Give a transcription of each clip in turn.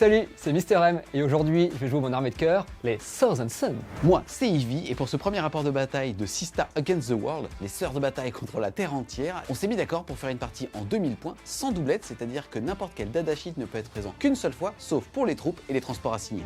Salut, c'est Mister M et aujourd'hui je vais jouer mon armée de cœur, les Swords and Sons. Moi, c'est Ivy et pour ce premier rapport de bataille de Sistar Against the World, les sœurs de bataille contre la Terre entière, on s'est mis d'accord pour faire une partie en 2000 points sans doublette, c'est-à-dire que n'importe quel data sheet ne peut être présent qu'une seule fois, sauf pour les troupes et les transports assignés.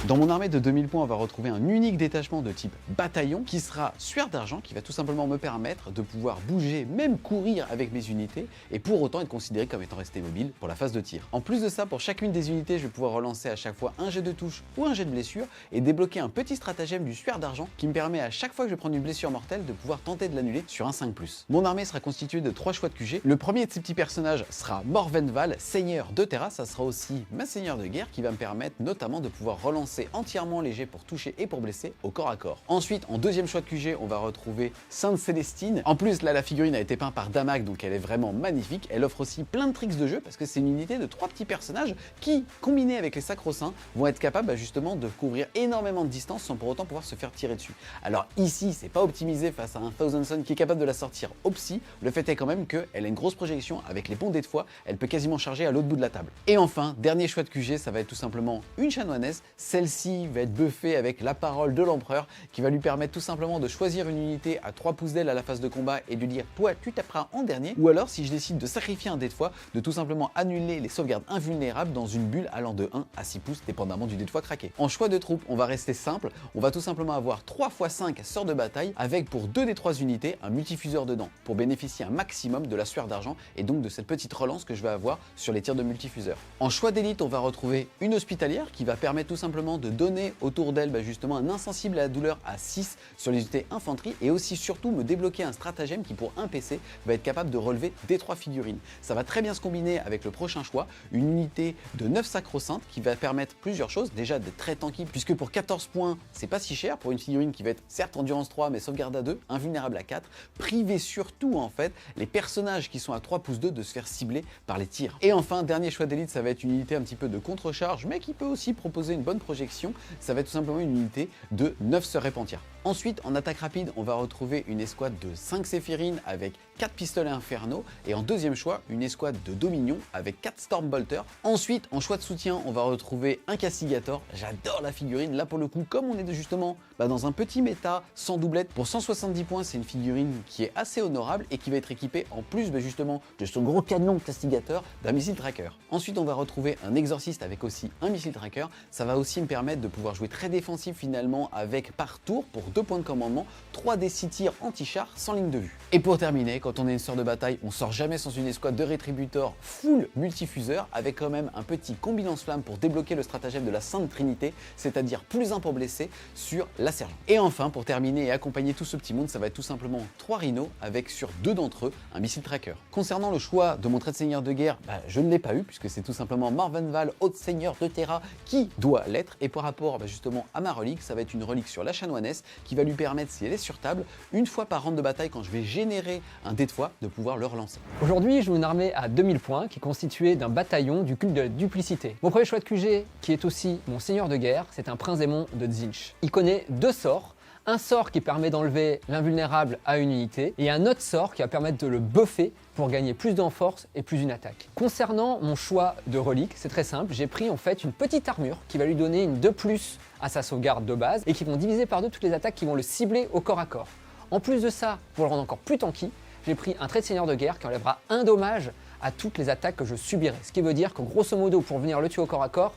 Dans mon armée de 2000 points, on va retrouver un unique détachement de type bataillon qui sera sueur d'argent, qui va tout simplement me permettre de pouvoir bouger, même courir avec mes unités, et pour autant être considéré comme étant resté mobile pour la phase de tir. En plus de ça, pour chacune des unités, je vais pouvoir relancer à chaque fois un jet de touche ou un jet de blessure et débloquer un petit stratagème du sueur d'argent qui me permet à chaque fois que je vais prendre une blessure mortelle de pouvoir tenter de l'annuler sur un 5+. Mon armée sera constituée de 3 choix de QG. Le premier de ces petits personnages sera Morvenval, seigneur de Terra. Ça sera aussi ma seigneur de guerre qui va me permettre notamment de pouvoir relancer entièrement léger pour toucher et pour blesser au corps à corps. Ensuite, en deuxième choix de QG, on va retrouver Sainte Célestine. En plus, là, la figurine a été peinte par Damag, donc elle est vraiment magnifique. Elle offre aussi plein de tricks de jeu parce que c'est une unité de 3 petits personnages qui, combinés avec les sacro-saints, vont être capables justement de couvrir énormément de distance sans pour autant pouvoir se faire tirer dessus. Alors ici, c'est pas optimisé face à un Thousand Sun qui est capable de la sortir au psy. Le fait est quand même qu'elle a une grosse projection avec les bondés de foi, elle peut quasiment charger à l'autre bout de la table. Et enfin, dernier choix de QG, ça va être tout simplement une chanoinesse. Celle-ci va être buffée avec la parole de l'empereur qui va lui permettre tout simplement de choisir une unité à 3 pouces d'aile à la phase de combat et de dire toi tu taperas en dernier, ou alors si je décide de sacrifier un dé de foi, de tout simplement annuler les sauvegardes invulnérables dans une bulle allant de 1 à 6 pouces dépendamment du dé de foi craqué. En choix de troupes, on va rester simple, on va tout simplement avoir 3 x 5 sœurs de bataille avec pour 2 des 3 unités un multifuseur dedans pour bénéficier un maximum de la sueur d'argent et donc de cette petite relance que je vais avoir sur les tirs de multifuseur. En choix d'élite, on va retrouver une hospitalière qui va permettre tout simplement de donner autour d'elle justement un insensible à la douleur à 6 sur les unités infanterie et aussi surtout me débloquer un stratagème qui pour un PC va être capable de relever des 3 figurines. Ça va très bien se combiner avec le prochain choix, une unité de 9 sacro-saintes qui va permettre plusieurs choses, déjà d'être très tanky puisque pour 14 points c'est pas si cher pour une figurine qui va être certes endurance 3 mais sauvegarde à 2, invulnérable à 4, priver surtout en fait les personnages qui sont à 3 pouces 2 de se faire cibler par les tirs. Et enfin dernier choix d'élite, ça va être une unité un petit peu de contre-charge mais qui peut aussi proposer une bonne projection, ça va être tout simplement une unité de 9 sœurs répentières. Ensuite, en attaque rapide, on va retrouver une escouade de 5 séphirines avec 4 pistolets infernaux et en deuxième choix, une escouade de dominion avec 4 stormbolters. Ensuite, en choix de soutien, on va retrouver un castigator. J'adore la figurine. Là, pour le coup, comme on est justement dans un petit méta sans doublette, pour 170 points, c'est une figurine qui est assez honorable et qui va être équipée en plus justement de son gros canon castigator d'un missile tracker. Ensuite, on va retrouver un exorciste avec aussi un missile tracker. Ça va aussi me permettre de pouvoir jouer très défensif finalement avec par tour pour 2 points de commandement, 3 des 6 tirs anti-char sans ligne de vue. Et pour terminer, quand on est une sœur de bataille, on sort jamais sans une escouade de rétributeurs full multifuseur avec quand même un petit combi lance-flamme pour débloquer le stratagème de la Sainte Trinité, c'est-à-dire plus 1 pour blesser sur la sergent. Et enfin, pour terminer et accompagner tout ce petit monde, ça va être tout simplement 3 rhinos avec sur 2 d'entre eux un missile tracker. Concernant le choix de mon trait de seigneur de guerre, je ne l'ai pas eu puisque c'est tout simplement Morvenval, haute seigneur de Terra qui doit l'être. Et par rapport justement à ma relique, ça va être une relique sur la chanoinesse qui va lui permettre, si elle est sur table, une fois par round de bataille, quand je vais générer un dé de foi, de pouvoir le relancer. Aujourd'hui, je joue une armée à 2000 points qui est constituée d'un bataillon du culte de la duplicité. Mon premier choix de QG, qui est aussi mon seigneur de guerre, c'est un prince démon de Tzeentch. Il connaît 2 sorts. Un sort qui permet d'enlever l'invulnérable à une unité et un autre sort qui va permettre de le buffer pour gagner plus d'enforce et plus une attaque. Concernant mon choix de relique, c'est très simple, j'ai pris en fait une petite armure qui va lui donner une 2+ à sa sauvegarde de base et qui vont diviser par 2 toutes les attaques qui vont le cibler au corps à corps. En plus de ça, pour le rendre encore plus tanky, j'ai pris un trait de seigneur de guerre qui enlèvera 1 dommage à toutes les attaques que je subirai. Ce qui veut dire que grosso modo, pour venir le tuer au corps à corps,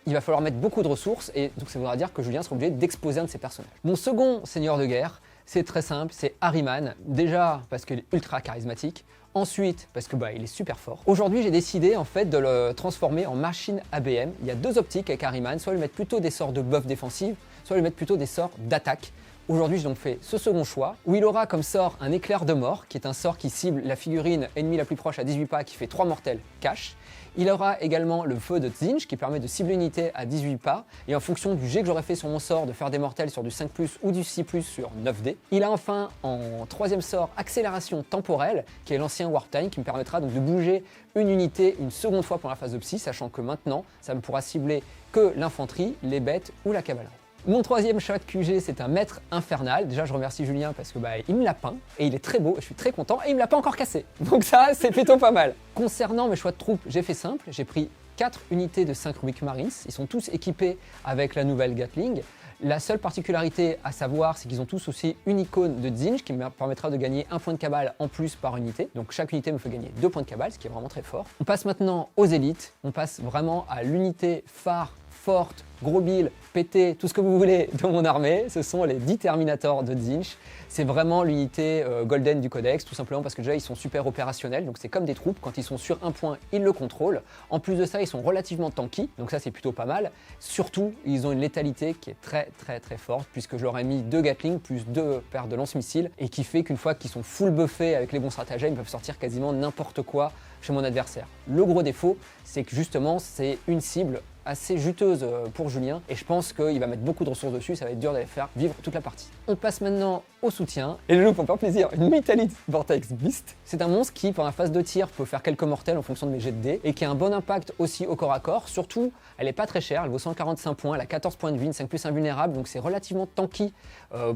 il va falloir mettre beaucoup de ressources et donc ça voudra dire que Julien sera obligé d'exposer un de ses personnages. Mon second seigneur de guerre, c'est très simple, c'est Ahriman. Déjà parce qu'il est ultra charismatique, ensuite parce que il est super fort. Aujourd'hui, j'ai décidé en fait de le transformer en machine ABM. Il y a 2 optiques avec Ahriman, soit lui mettre plutôt des sorts de buff défensif, soit lui mettre plutôt des sorts d'attaque. Aujourd'hui, j'ai donc fait ce second choix, où il aura comme sort un éclair de mort, qui est un sort qui cible la figurine ennemie la plus proche à 18 pas, qui fait 3 mortels cash. Il aura également le feu de Tzeentch, qui permet de cibler une unité à 18 pas, et en fonction du jet que j'aurais fait sur mon sort, de faire des mortels sur du 5+, ou du 6+, sur 9D. Il a enfin, en 3e sort, accélération temporelle, qui est l'ancien Warp Time, qui me permettra donc de bouger une unité une seconde fois pour la phase de psy, sachant que maintenant, ça ne pourra cibler que l'infanterie, les bêtes ou la cavalerie. Mon troisième choix de QG, c'est un maître infernal. Déjà, je remercie Julien parce que il me l'a peint et il est très beau, je suis très content et il me l'a pas encore cassé. Donc ça, c'est plutôt pas mal. Concernant mes choix de troupes, j'ai fait simple, j'ai pris 4 unités de 5 Rubik Marines. Ils sont tous équipés avec la nouvelle Gatling. La seule particularité à savoir, c'est qu'ils ont tous aussi une icône de Tzeentch qui me permettra de gagner 1 point de cabale en plus par unité. Donc chaque unité me fait gagner 2 points de cabale, ce qui est vraiment très fort. On passe maintenant aux élites. On passe vraiment à l'unité phare, forte, gros bill, pété, tout ce que vous voulez de mon armée. Ce sont les 10 Terminators de Tzeentch. C'est vraiment l'unité golden du codex, tout simplement parce que déjà ils sont super opérationnels, donc c'est comme des troupes, quand ils sont sur un point, ils le contrôlent. En plus de ça, ils sont relativement tanky, donc ça c'est plutôt pas mal. Surtout, ils ont une létalité qui est très forte, puisque je leur ai mis 2 Gatling plus 2 paires de lance-missiles, et qui fait qu'une fois qu'ils sont full buffés avec les bons stratagèmes, ils peuvent sortir quasiment n'importe quoi chez mon adversaire. Le gros défaut, c'est que justement, c'est une cible assez juteuse pour Julien, et je pense qu'il va mettre beaucoup de ressources dessus, ça va être dur d'aller faire vivre toute la partie. On passe maintenant au soutien, et le loup pour me faire plaisir, une Mythalith Vortex Beast. C'est un monstre qui, pendant la phase de tir, peut faire quelques mortels en fonction de mes jets de dés, et qui a un bon impact aussi au corps à corps. Surtout, elle est pas très chère, elle vaut 145 points, elle a 14 points de vie, une 5+ invulnérable, donc c'est relativement tanky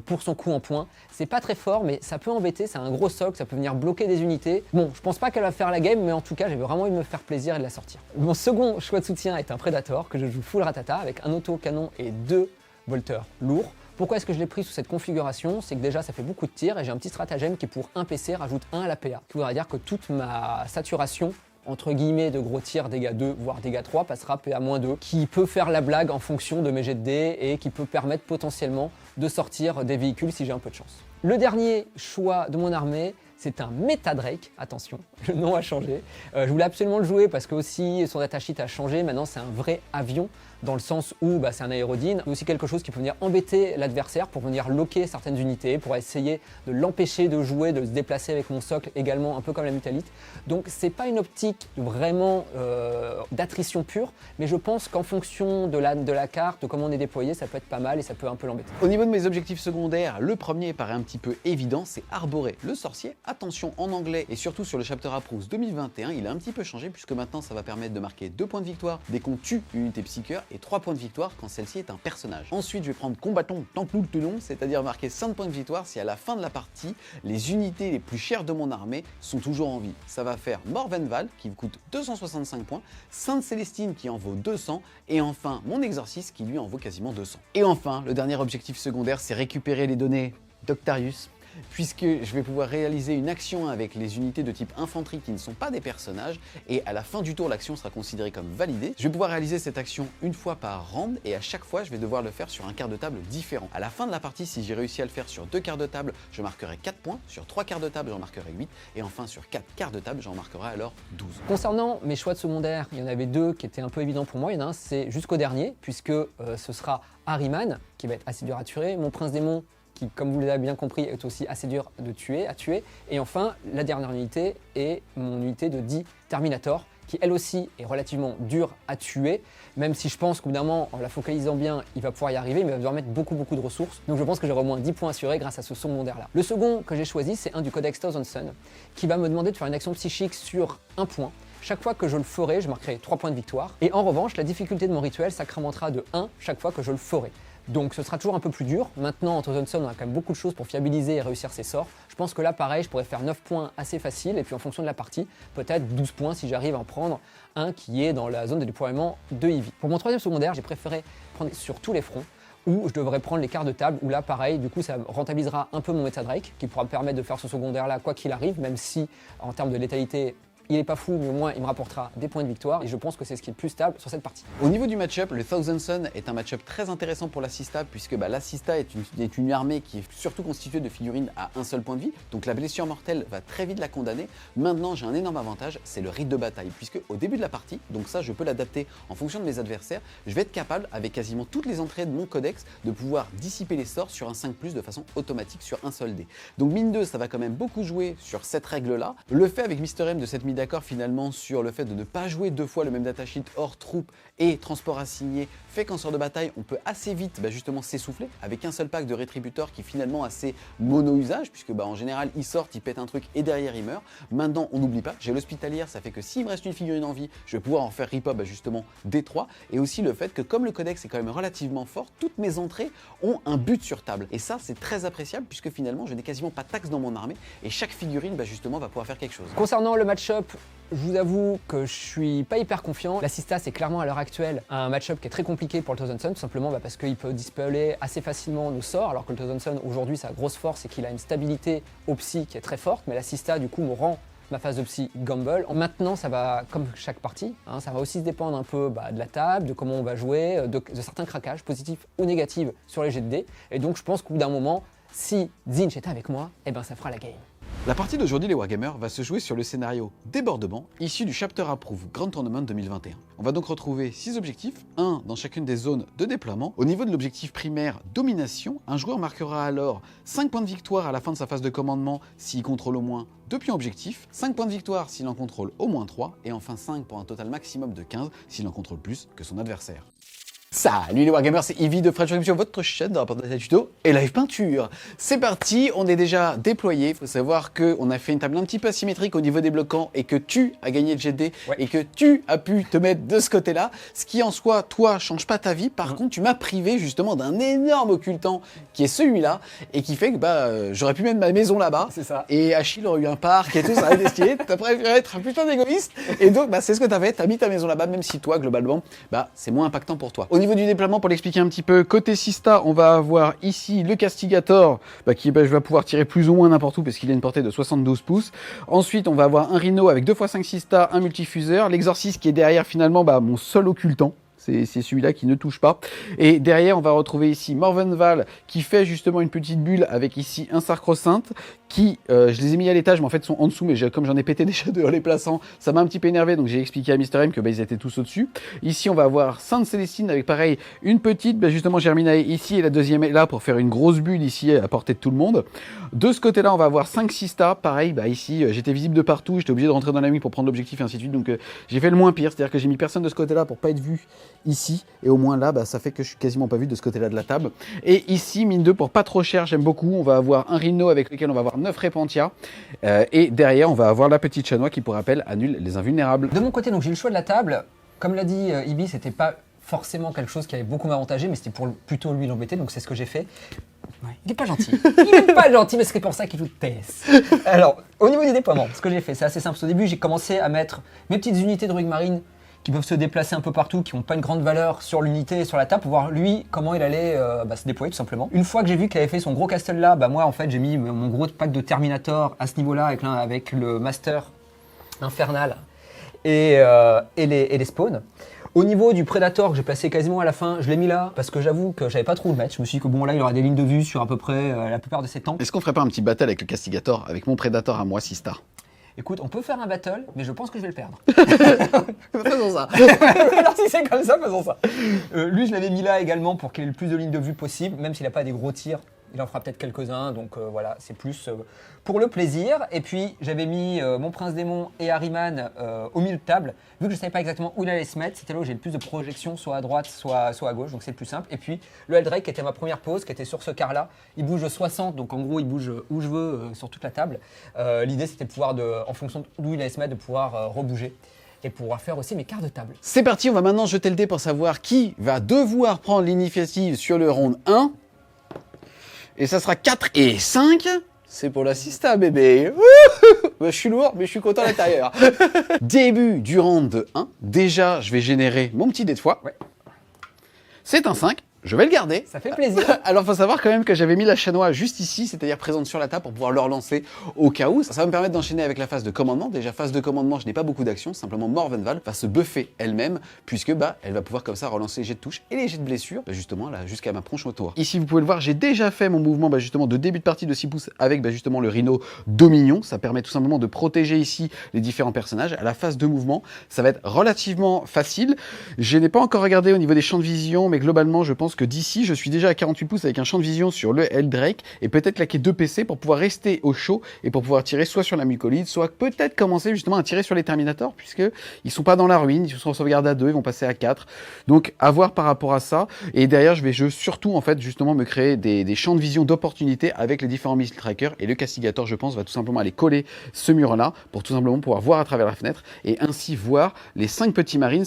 pour son coût en points. C'est pas très fort, mais ça peut embêter, c'est un gros socle, ça peut venir bloquer des unités. Bon, je pense pas qu'elle va faire la game, mais en tout cas, j'avais vraiment envie de me faire plaisir et de la sortir. Mon second choix de soutien est un Predator, que je joue full ratata, avec un auto-canon et 2 volteurs lourds. Pourquoi est-ce que je l'ai pris sous cette configuration? C'est que déjà ça fait beaucoup de tirs et j'ai un petit stratagème qui pour 1 PC rajoute 1 à la PA. Ce qui voudrait dire que toute ma saturation entre guillemets de gros tirs dégâts 2 voire dégâts 3 passera PA-2, qui peut faire la blague en fonction de mes jets de dés et qui peut permettre potentiellement de sortir des véhicules si j'ai un peu de chance. Le dernier choix de mon armée, c'est un Metadrake, attention, le nom a changé. Je voulais absolument le jouer parce que aussi son datasheet a changé, maintenant c'est un vrai avion dans le sens où c'est un aérodyne, mais aussi quelque chose qui peut venir embêter l'adversaire pour venir loquer certaines unités, pour essayer de l'empêcher de jouer, de se déplacer avec mon socle également, un peu comme la Mythalith. Donc c'est pas une optique vraiment d'attrition pure, mais je pense qu'en fonction de la carte, de comment on est déployé, ça peut être pas mal et ça peut un peu l'embêter. Au niveau de mes objectifs secondaires, le premier paraît un petit peu évident, c'est arborer le sorcier. Attention, en anglais et surtout sur le Chapter Approves 2021, il a un petit peu changé puisque maintenant ça va permettre de marquer 2 points de victoire dès qu'on tue une unité psycheur et 3 points de victoire quand celle-ci est un personnage. Ensuite, je vais prendre combattant tant que le tenon, c'est-à-dire marquer 5 points de victoire si à la fin de la partie, les unités les plus chères de mon armée sont toujours en vie. Ça va faire Morvenval qui me coûte 265 points, Sainte Célestine qui en vaut 200 et enfin mon Exorciste qui lui en vaut quasiment 200. Et enfin, le dernier objectif secondaire, c'est récupérer les données d'Octarius, puisque je vais pouvoir réaliser une action avec les unités de type infanterie qui ne sont pas des personnages, et à la fin du tour, l'action sera considérée comme validée. Je vais pouvoir réaliser cette action une fois par round, et à chaque fois, je vais devoir le faire sur un quart de table différent. À la fin de la partie, si j'ai réussi à le faire sur 2 quarts de table, je marquerai 4 points, sur 3 quarts de table, j'en marquerai 8, et enfin sur 4 quarts de table, j'en marquerai alors 12. Concernant mes choix de secondaire, il y en avait 2 qui étaient un peu évidents pour moi. Il y en a un, c'est jusqu'au dernier, puisque ce sera Ahriman, qui va être assez dur à tuer, mon prince démon, qui, comme vous l'avez bien compris, est aussi assez dur à tuer. Et enfin, la dernière unité est mon unité de 10 Terminator, qui elle aussi est relativement dure à tuer, même si je pense qu'au bout d'un moment, en la focalisant bien, il va pouvoir y arriver, mais il va devoir mettre beaucoup de ressources. Donc je pense que j'aurai au moins 10 points assurés grâce à ce secondaire-là. Le second que j'ai choisi, c'est un du Codex Thousand Sun, qui va me demander de faire une action psychique sur un point. Chaque fois que je le ferai, je marquerai 3 points de victoire. Et en revanche, la difficulté de mon rituel s'incrémentera de 1 chaque fois que je le ferai. Donc ce sera toujours un peu plus dur. Maintenant, en Thousand Sun, on a quand même beaucoup de choses pour fiabiliser et réussir ses sorts. Je pense que là, pareil, je pourrais faire 9 points assez faciles, et puis en fonction de la partie, peut-être 12 points si j'arrive à en prendre un qui est dans la zone de déploiement de Eevee. Pour mon troisième secondaire, j'ai préféré prendre sur tous les fronts, où je devrais prendre les quarts de table, où là pareil, du coup ça rentabilisera un peu mon Metadrake, qui pourra me permettre de faire ce secondaire là quoi qu'il arrive, même si en termes de létalité, il est pas fou, mais au moins il me rapportera des points de victoire, et je pense que c'est ce qui est le plus stable sur cette partie. Au niveau du match-up, le Thousand Sun est un match-up très intéressant pour l'assista, puisque l'assista est une armée qui est surtout constituée de figurines à un seul point de vie, donc la blessure mortelle va très vite la condamner. Maintenant, j'ai un énorme avantage, c'est le rite de bataille, puisque au début de la partie, donc ça je peux l'adapter en fonction de mes adversaires, je vais être capable, avec quasiment toutes les entrées de mon codex, de pouvoir dissiper les sorts sur un 5+, de façon automatique sur un seul dé. Donc mine 2, ça va quand même beaucoup jouer sur cette règle-là. Le fait avec Mr M de cette d'accord finalement sur le fait de ne pas jouer 2 fois le même datasheet hors troupe et transport assigné, fait qu'en sort de bataille, on peut assez vite justement s'essouffler avec un seul pack de rétributeurs qui finalement assez mono-usage, puisque en général, ils sortent, ils pètent un truc et derrière ils meurent. Maintenant, on n'oublie pas, j'ai l'hospitalière, ça fait que s'il me reste une figurine en vie, je vais pouvoir en faire rip-up justement des 3. Et aussi le fait que comme le codex est quand même relativement fort, toutes mes entrées ont un but sur table. Et ça, c'est très appréciable puisque finalement, je n'ai quasiment pas de taxe dans mon armée et chaque figurine justement va pouvoir faire quelque chose. Concernant le match-up, je vous avoue que je suis pas hyper confiant. La Sista, c'est clairement à l'heure actuelle un match-up qui est très compliqué pour le Thousand Sun, tout simplement parce qu'il peut dispeller assez facilement nos sorts, alors que le Thousand Sun, aujourd'hui, sa grosse force, c'est qu'il a une stabilité au psy qui est très forte, mais la Sista, du coup, me rend ma phase de psy gamble. Maintenant, ça va, comme chaque partie, ça va aussi se dépendre un peu de la table, de comment on va jouer, de certains craquages, positifs ou négatifs, sur les jets de dés. Et donc, je pense qu'au bout d'un moment, si Tzeentch est avec moi, ça fera la game. La partie d'aujourd'hui, les Wargamers, va se jouer sur le scénario Débordement, issu du Chapter Approve Grand Tournament 2021. On va donc retrouver 6 objectifs, un dans chacune des zones de déploiement. Au niveau de l'objectif primaire Domination, un joueur marquera alors 5 points de victoire à la fin de sa phase de commandement s'il contrôle au moins 2 pions objectifs, 5 points de victoire s'il en contrôle au moins 3, et enfin 5 pour un total maximum de 15 s'il en contrôle plus que son adversaire. Salut les Wargamers, c'est Ivy de French Game, votre chaîne de rapport de tuto et live peinture. C'est parti, on est déjà déployé. Il faut savoir qu'on a fait une table un petit peu asymétrique au niveau des bloquants et que tu as gagné le jet de dés et que tu as pu te mettre de ce côté-là. Ce qui en soi, toi, change pas ta vie. Par contre, tu m'as privé justement d'un énorme occultant qui est celui-là et qui fait que j'aurais pu mettre ma maison là-bas. C'est ça. Et Achille aurait eu un parc et tout, ça aurait été stylé. T'as préféré être un putain d'égoïste. Et donc, c'est ce que t'as fait. T'as mis ta maison là-bas, même si toi, globalement, c'est moins impactant pour toi. Au niveau du déploiement, pour l'expliquer un petit peu, côté Sista, on va avoir ici le Castigator qui va pouvoir tirer plus ou moins n'importe où parce qu'il a une portée de 72 pouces. Ensuite, on va avoir un Rhino avec 2x5 Sista, un multifuseur, l'Exorciste qui est derrière finalement mon seul occultant. C'est celui-là qui ne touche pas. Et derrière, on va retrouver ici Morvenval qui fait justement une petite bulle avec ici un Sacro-Sainte qui, je les ai mis à l'étage, mais en fait sont en dessous, mais comme j'en ai pété déjà deux en les plaçant, ça m'a un petit peu énervé, donc j'ai expliqué à Mister M que ils étaient tous au-dessus. Ici, on va avoir Sainte Célestine avec pareil, une petite, justement Germinae ici, et la deuxième est là pour faire une grosse bulle ici à portée de tout le monde. De ce côté-là, on va avoir 5 Sista, pareil, ici, j'étais visible de partout, j'étais obligé de rentrer dans la nuit pour prendre l'objectif et ainsi de suite, donc j'ai fait le moins pire, c'est-à-dire que j'ai mis personne de ce côté-là pour pas être vu ici, et au moins là, ça fait que je suis quasiment pas vu de ce côté-là de la table. Et ici, mine 2, pour pas trop cher, j'aime beaucoup, on va avoir un Rhino avec lequel on va avoir 9 Repentia, et derrière, on va avoir la petite Chanois qui, pour rappel, annule les invulnérables. De mon côté, donc j'ai eu le choix de la table. Comme l'a dit Ibi, c'était pas forcément quelque chose qui avait beaucoup m'avantager, mais c'était pour plutôt lui l'embêter, donc c'est ce que j'ai fait. Ouais. Il est pas gentil. Il est pas gentil, mais c'est pour ça qu'il joue TS. Alors, au niveau des déploiements, ce que j'ai fait, c'est assez simple. Au début, j'ai commencé à mettre mes petites unités de Druid Marine qui peuvent se déplacer un peu partout, qui n'ont pas une grande valeur sur l'unité et sur la table, pour voir lui comment il allait se déployer tout simplement. Une fois que j'ai vu qu'il avait fait son gros castle là, moi en fait j'ai mis mon gros pack de Terminator à ce niveau-là avec le Master Infernal et les spawns. Au niveau du Predator que j'ai placé quasiment à la fin, je l'ai mis là parce que j'avoue que j'avais pas trop de match. Je me suis dit que bon là il aura des lignes de vue sur à peu près la plupart de ses tanks. Est-ce qu'on ferait pas un petit battle avec le Castigator, avec mon Predator à moi, Sista? Écoute, on peut faire un battle, mais je pense que je vais le perdre. Faisons ça. Alors si c'est comme ça, faisons ça. Lui, je l'avais mis là également pour qu'il ait le plus de lignes de vue possible, même s'il n'a pas des gros tirs. Il en fera peut-être quelques-uns, donc voilà, c'est plus pour le plaisir. Et puis, j'avais mis mon Prince Démon et Harryman au milieu de table. Vu que je ne savais pas exactement où il allait se mettre, c'était là où j'ai le plus de projections, soit à droite, soit à gauche, donc c'est le plus simple. Et puis, le Eldrake, qui était ma première pause, qui était sur ce quart-là, il bouge 60, donc en gros, il bouge où je veux sur toute la table. L'idée, c'était de pouvoir, en fonction d'où il allait se mettre, de pouvoir rebouger. Et pouvoir faire aussi mes quarts de table. C'est parti, on va maintenant jeter le dé pour savoir qui va devoir prendre l'initiative sur le round 1. Et ça sera 4 et 5. C'est pour la Sista, bébé. Je suis lourd, mais je suis content à l'intérieur. Début du round de 1. Déjà, je vais générer mon petit dé de foi. Ouais. C'est un 5. Je vais le garder. Ça fait plaisir. Alors, il faut savoir quand même que j'avais mis la Chanois juste ici, c'est-à-dire présente sur la table pour pouvoir le relancer au cas où. Ça va me permettre d'enchaîner avec la phase de commandement. Déjà, phase de commandement, je n'ai pas beaucoup d'actions. Simplement, Morvenval va se buffer elle-même, puisque elle va pouvoir comme ça relancer les jets de touche et les jets de blessure, justement, là, jusqu'à ma prochaine tour. Ici, vous pouvez le voir, j'ai déjà fait mon mouvement justement de début de partie de 6 pouces avec justement le Rhino Dominion. Ça permet tout simplement de protéger ici les différents personnages. À la phase de mouvement, ça va être relativement facile. Je n'ai pas encore regardé au niveau des champs de vision, mais globalement, je pense que d'ici, je suis déjà à 48 pouces avec un champ de vision sur le Eldrake et peut-être claquer 2 PC pour pouvoir rester au chaud et pour pouvoir tirer soit sur la mucolide, soit peut-être commencer justement à tirer sur les Terminators, puisque ils sont pas dans la ruine, ils sont en sauvegarde à 2, ils vont passer à 4. Donc à voir par rapport à ça. Et derrière, je vais surtout en fait justement me créer des champs de vision d'opportunité avec les différents missile trackers, et le Castigator, je pense, va tout simplement aller coller ce mur-là pour tout simplement pouvoir voir à travers la fenêtre et ainsi voir les 5 petits Marines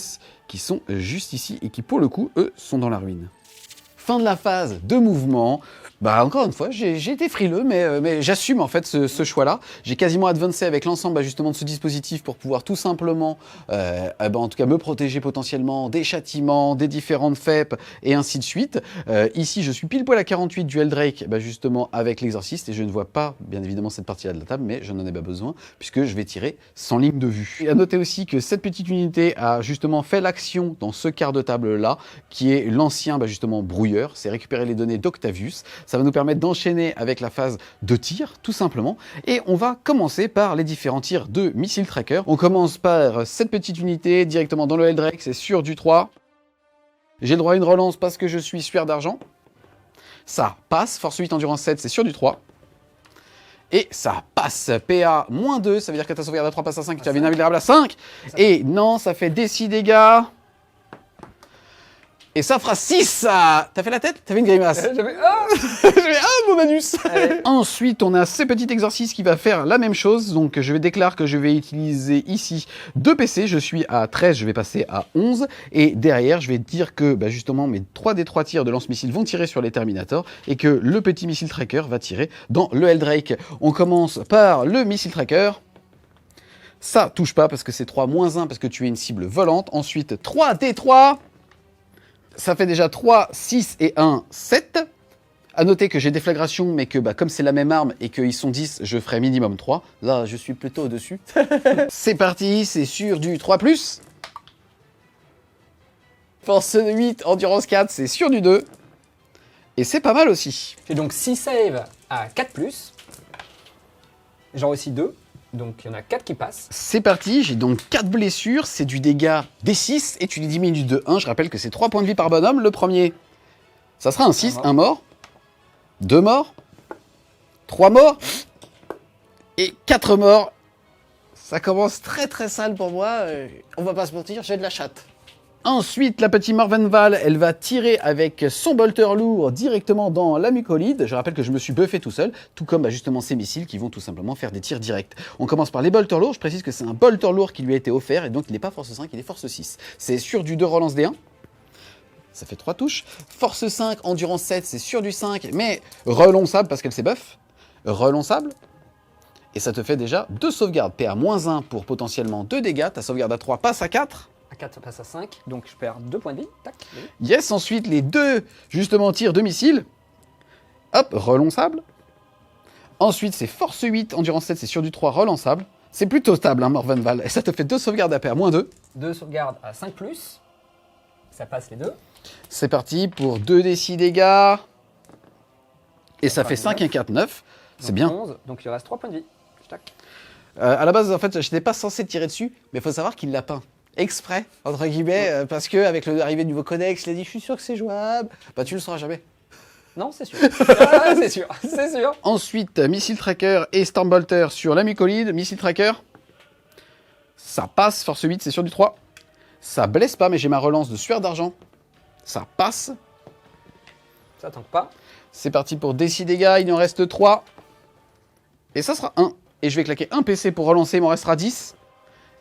qui sont juste ici et qui pour le coup, eux, sont dans la ruine. Fin de la phase de mouvement. Bah encore une fois, j'ai été frileux, mais j'assume en fait ce choix-là. J'ai quasiment advancé avec l'ensemble justement de ce dispositif pour pouvoir tout simplement, en tout cas me protéger potentiellement des châtiments, des différentes FEP et ainsi de suite. Ici, je suis pile poil à 48 du Eldrake, justement avec l'exorciste, et je ne vois pas bien évidemment cette partie-là de la table, mais je n'en ai pas besoin puisque je vais tirer sans ligne de vue. Et à noter aussi que cette petite unité a justement fait l'action dans ce quart de table-là, qui est l'ancien justement brouilleur. C'est récupérer les données d'Octavius. Ça va nous permettre d'enchaîner avec la phase de tir, tout simplement. Et on va commencer par les différents tirs de missile tracker. On commence par cette petite unité directement dans le Eldrake, c'est sur du 3. J'ai le droit à une relance parce que je suis suaire d'argent. Ça passe, force 8, endurance 7, c'est sur du 3. Et ça passe, PA-2, ça veut dire que ta sauvegarde à 3 passe à 5 et tu avais une invulnérable à 5. Et non, ça fait des 6 dégâts. Et ça fera 6, ça. T'as fait la tête? T'as fait une grimace? J'avais... Ah J'avais mon anus. Ensuite, on a ce petit exorcisme qui va faire la même chose. Donc, je vais déclarer que je vais utiliser ici 2 PC. Je suis à 13, je vais passer à 11. Et derrière, je vais dire que justement, mes 3 des 3 tirs de lance-missile vont tirer sur les Terminators et que le petit missile tracker va tirer dans le Eldrake. On commence par le missile tracker. Ça touche pas parce que c'est 3-1 parce que tu es une cible volante. Ensuite, 3 D3. Ça fait déjà 3, 6 et 1, 7. A noter que j'ai déflagration, mais que comme c'est la même arme et qu'ils sont 10, je ferai minimum 3. Là, je suis plutôt au-dessus. C'est parti, c'est sur du 3+. Force 8, endurance 4, c'est sur du 2. Et c'est pas mal aussi. J'ai donc 6 saves à 4+. J'en ai aussi 2. Donc il y en a 4 qui passent. C'est parti, j'ai donc 4 blessures, c'est du dégât D6 et tu les diminues de 1. Je rappelle que c'est 3 points de vie par bonhomme. Le premier, ça sera un 6, un mort, 2 morts, 3 morts et 4 morts. Ça commence très très sale pour moi, on va pas se mentir, j'ai de la chatte. Ensuite, la petite Morvenval, elle va tirer avec son bolter lourd directement dans la mucolide. Je rappelle que je me suis buffé tout seul, tout comme justement ces missiles qui vont tout simplement faire des tirs directs. On commence par les bolters lourds. Je précise que c'est un bolter lourd qui lui a été offert et donc il n'est pas force 5, il est force 6. C'est sur du 2 relance D1. Ça fait 3 touches. Force 5, endurance 7, c'est sur du 5, mais relonçable parce qu'elle s'est buff. Relonçable. Et ça te fait déjà 2 sauvegardes. PA-1 pour potentiellement 2 dégâts. Ta sauvegarde à 3 passe à 4. À 4, ça passe à 5, donc je perds 2 points de vie. Tac. Yes, ensuite, les 2, justement, tirs de missile. Hop, relançable. Ensuite, c'est force 8, endurance 7, c'est sur du 3, relançable. C'est plutôt stable, Morvenval. Et ça te fait 2 sauvegardes AP à -2. 2 sauvegardes à 5+. Ça passe les 2. C'est parti pour 2d6 dégâts. Et ça fait 5 et 4, 9. C'est bien. 11, donc il reste 3 points de vie. Tac. À la base, en fait, je n'étais pas censé tirer dessus, mais il faut savoir qu'il l'a peint. Exprès, entre guillemets, parce qu'avec l'arrivée du nouveau codex, il a dit « je suis sûr que c'est jouable ». Bah tu le sauras jamais. Non, c'est sûr. Ah, c'est sûr, c'est sûr. Ensuite, missile tracker et Stormbolter sur la mucolide. Missile tracker, ça passe, force 8, c'est sur du 3. Ça blesse pas, mais j'ai ma relance de sueur d'argent. Ça passe. Ça tanque pas. C'est parti pour D6 dégâts, il en reste 3. Et ça sera 1. Et je vais claquer un PC pour relancer, il m'en restera 10.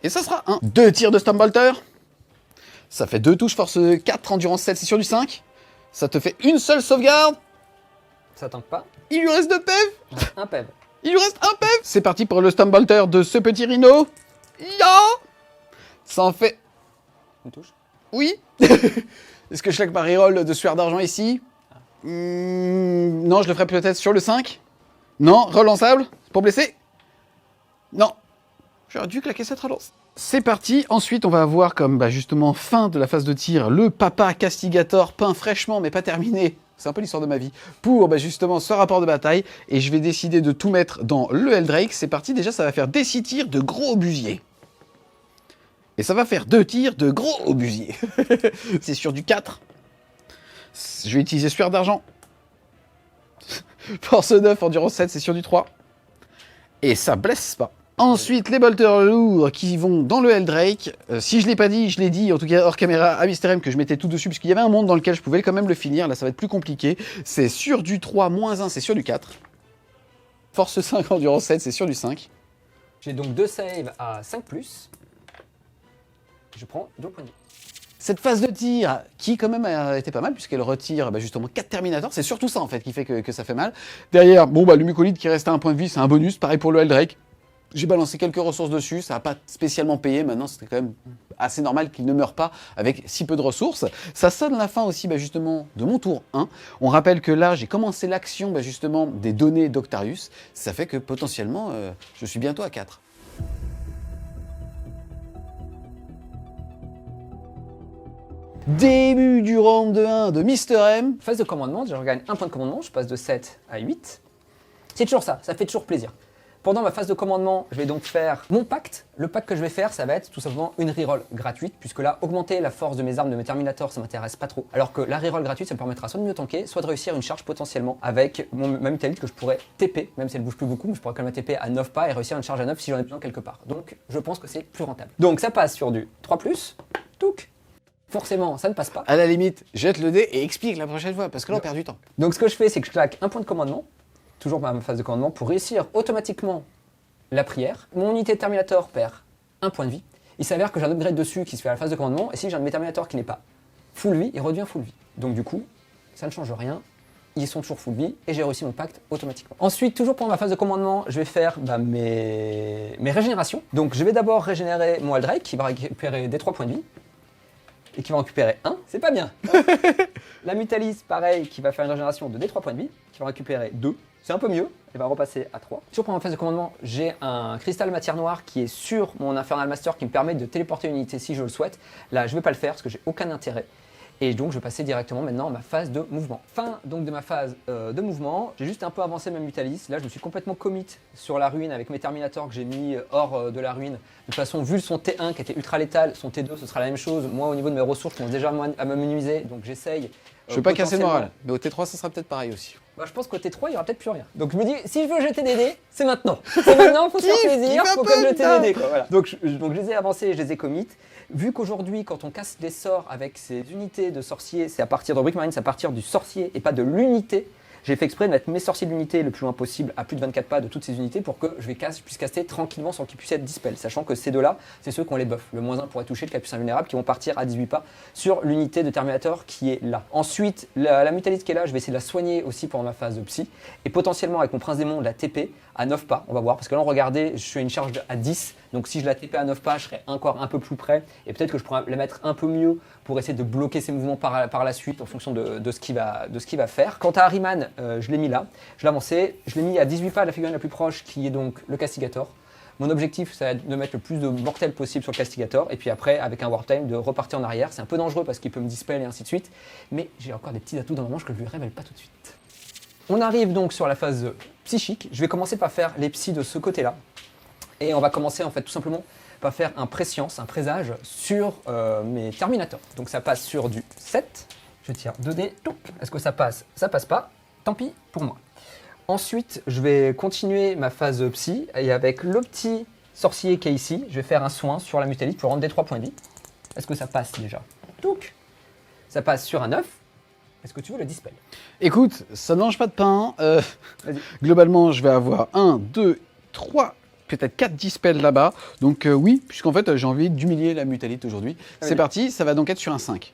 Et ça sera 1. 2 tirs de Stormbolter. Ça fait 2 touches, force 4, endurance 7, c'est sur du 5. Ça te fait une seule sauvegarde. Ça tanque pas. Il lui reste 2 PEV. Un PEV. Il lui reste un PEV. C'est parti pour le Stormbolter de ce petit rhino. Ya. Ça en fait... Une touche. Oui. Est-ce que je claque ma reroll de sueur d'argent ici? Non, je le ferai peut-être sur le 5. Non, relançable. Pour blesser. Non. J'aurais dû claquer cette relance. C'est parti. Ensuite, on va avoir comme justement fin de la phase de tir le papa Castigator peint fraîchement mais pas terminé. C'est un peu l'histoire de ma vie. Pour justement ce rapport de bataille. Et je vais décider de tout mettre dans le Eldrake. C'est parti. Déjà, ça va faire des 6 tirs de gros obusiers. Et ça va faire 2 tirs de gros obusiers. C'est sur du 4. Je vais utiliser sueur d'argent. Force 9, endurance 7, c'est sur du 3. Et ça blesse pas. Ensuite, les bolters lourds qui vont dans le Eldrake. Si je l'ai pas dit, je l'ai dit, en tout cas hors caméra, à Mister M que je mettais tout dessus, puisqu'il y avait un monde dans lequel je pouvais quand même le finir. Là, ça va être plus compliqué. C'est sur du 3, moins 1, c'est sur du 4. Force 5, endurance 7, c'est sur du 5. J'ai donc 2 saves à 5+. Je prends 2 points de vie. Cette phase de tir, qui quand même a été pas mal, puisqu'elle retire justement 4 Terminators, c'est surtout ça en fait qui fait que ça fait mal. Derrière, bon le mucolite qui reste à 1 point de vie, c'est un bonus, pareil pour le Eldrake. J'ai balancé quelques ressources dessus, ça n'a pas spécialement payé, maintenant c'était quand même assez normal qu'il ne meure pas avec si peu de ressources. Ça sonne la fin aussi justement de mon tour 1. On rappelle que là j'ai commencé l'action justement des données d'Octarius, ça fait que potentiellement je suis bientôt à 4. Début du round de 1 de Mister M. Phase de commandement, je regagne 1 point de commandement, je passe de 7 à 8. C'est toujours ça fait toujours plaisir. Pendant ma phase de commandement, je vais donc faire mon pacte. Le pacte que je vais faire, ça va être tout simplement une reroll gratuite, puisque là, augmenter la force de mes armes, de mes Terminators, ça m'intéresse pas trop. Alors que la reroll gratuite, ça me permettra soit de mieux tanker, soit de réussir une charge potentiellement avec ma mutalite que je pourrais TP, même si elle bouge plus beaucoup, mais je pourrais quand même la TP à 9 pas et réussir une charge à 9 si j'en ai besoin quelque part. Donc, je pense que c'est plus rentable. Donc, ça passe sur du 3+, touc. Forcément, ça ne passe pas. À la limite, jette le dé et explique la prochaine fois, parce que là on perd du temps. Donc ce que je fais, c'est que je claque 1 point de commandement, toujours ma phase de commandement, pour réussir automatiquement la prière. Mon unité de Terminator perd 1 point de vie. Il s'avère que j'ai un upgrade dessus qui se fait à la phase de commandement, et si j'ai un de mes Terminators qui n'est pas full vie, il redevient full vie. Donc du coup, ça ne change rien, ils sont toujours full vie, et j'ai réussi mon pacte automatiquement. Ensuite, toujours pour ma phase de commandement, je vais faire mes régénérations. Donc je vais d'abord régénérer mon Eldrake, qui va récupérer des 3 points de vie. Et qui va en récupérer 1, c'est pas bien. La Mutalis, pareil, qui va faire une régénération de D3 points de vie, qui va récupérer 2, c'est un peu mieux, elle va repasser à 3. Toujours pour ma phase de commandement, j'ai un cristal matière noire qui est sur mon Infernal Master qui me permet de téléporter une unité si je le souhaite. Là, je vais pas le faire parce que j'ai aucun intérêt. Et donc, je vais passer directement maintenant à ma phase de mouvement. Fin donc de ma phase de mouvement. J'ai juste un peu avancé ma Mutalis. Là, je me suis complètement commit sur la ruine avec mes Terminators que j'ai mis hors de la ruine. De toute façon, vu son T1 qui était ultra létal, son T2 ce sera la même chose. Moi, au niveau de mes ressources, je commence déjà à me minimiser. Donc, j'essaye. Je veux pas casser le moral, mais au T3, ça sera peut-être pareil aussi. Je pense qu'au T3, il y aura peut-être plus rien. Donc, je me dis, si je veux jeter des dés, c'est maintenant. C'est maintenant, faut se faire plaisir, faut comme jeter des dés. Quoi, voilà. Donc, je les ai avancés, je les ai commit. Vu qu'aujourd'hui, quand on casse des sorts avec ces unités de sorciers, c'est à partir de Brickmarine, c'est à partir du sorcier et pas de l'unité. J'ai fait exprès de mettre mes sorciers d'unité le plus loin possible, à plus de 24 pas de toutes ces unités, pour que je puisse caster tranquillement sans qu'ils puissent être dispel. Sachant que ces deux-là, c'est ceux qui ont les buffs. Le -1 pourrait toucher le Capucin vulnérable, qui vont partir à 18 pas sur l'unité de Terminator qui est là. Ensuite, la Mutaliste qui est là, je vais essayer de la soigner aussi pendant ma phase de psy. Et potentiellement, avec mon Prince Démon, de la TP à 9 pas. On va voir, parce que là, regardez, je suis à une charge à 10. Donc si je la TP à 9 pas, je serai encore un peu plus près. Et peut-être que je pourrais la mettre un peu mieux pour essayer de bloquer ses mouvements par la suite en fonction de ce qu'il va faire. Quant à Ahriman, je l'ai mis là. Je l'ai avancé. Je l'ai mis à 18 pas à la figurine la plus proche, qui est donc le Castigator. Mon objectif, c'est de mettre le plus de mortels possible sur le Castigator. Et puis après, avec un Wartime, de repartir en arrière. C'est un peu dangereux parce qu'il peut me dispel et ainsi de suite. Mais j'ai encore des petits atouts dans ma manche que je ne lui révèle pas tout de suite. On arrive donc sur la phase psychique. Je vais commencer par faire les psys de ce côté-là. Et on va commencer en fait tout simplement par faire un préscience, un présage sur mes Terminators. Donc ça passe sur du 7. Je tire 2 dés. Est-ce que ça passe? Ça passe pas. Tant pis pour moi. Ensuite, je vais continuer ma phase psy. Et avec le petit sorcier qui est ici, je vais faire un soin sur la Mutalite pour rendre des 3 points de vie. Est-ce que ça passe déjà? Ça passe sur un 9. Est-ce que tu veux le dispel? Écoute, ça ne mange pas de pain. Globalement, je vais avoir 1, 2, 3, peut-être 4 dispels là-bas. Donc oui, puisqu'en fait, j'ai envie d'humilier la Mutalite aujourd'hui. C'est parti, ça va donc être sur un 5.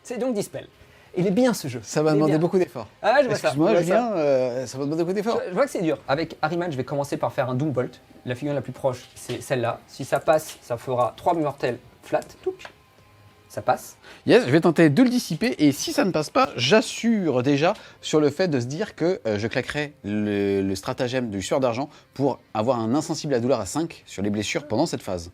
C'est donc dispel. Il est bien ce jeu. Ça va demander beaucoup d'efforts. Ah, je vois ça. Excuse-moi, Julien, ça va demander beaucoup d'efforts. Je vois que c'est dur. Avec Ahriman, je vais commencer par faire un Doombolt. La figure la plus proche, c'est celle-là. Si ça passe, ça fera 3 mortels flat. Ça passe. Yes, je vais tenter de le dissiper et si ça ne passe pas, j'assure déjà sur le fait de se dire que je claquerai le stratagème du sueur d'argent pour avoir un insensible à douleur à 5 sur les blessures pendant cette phase.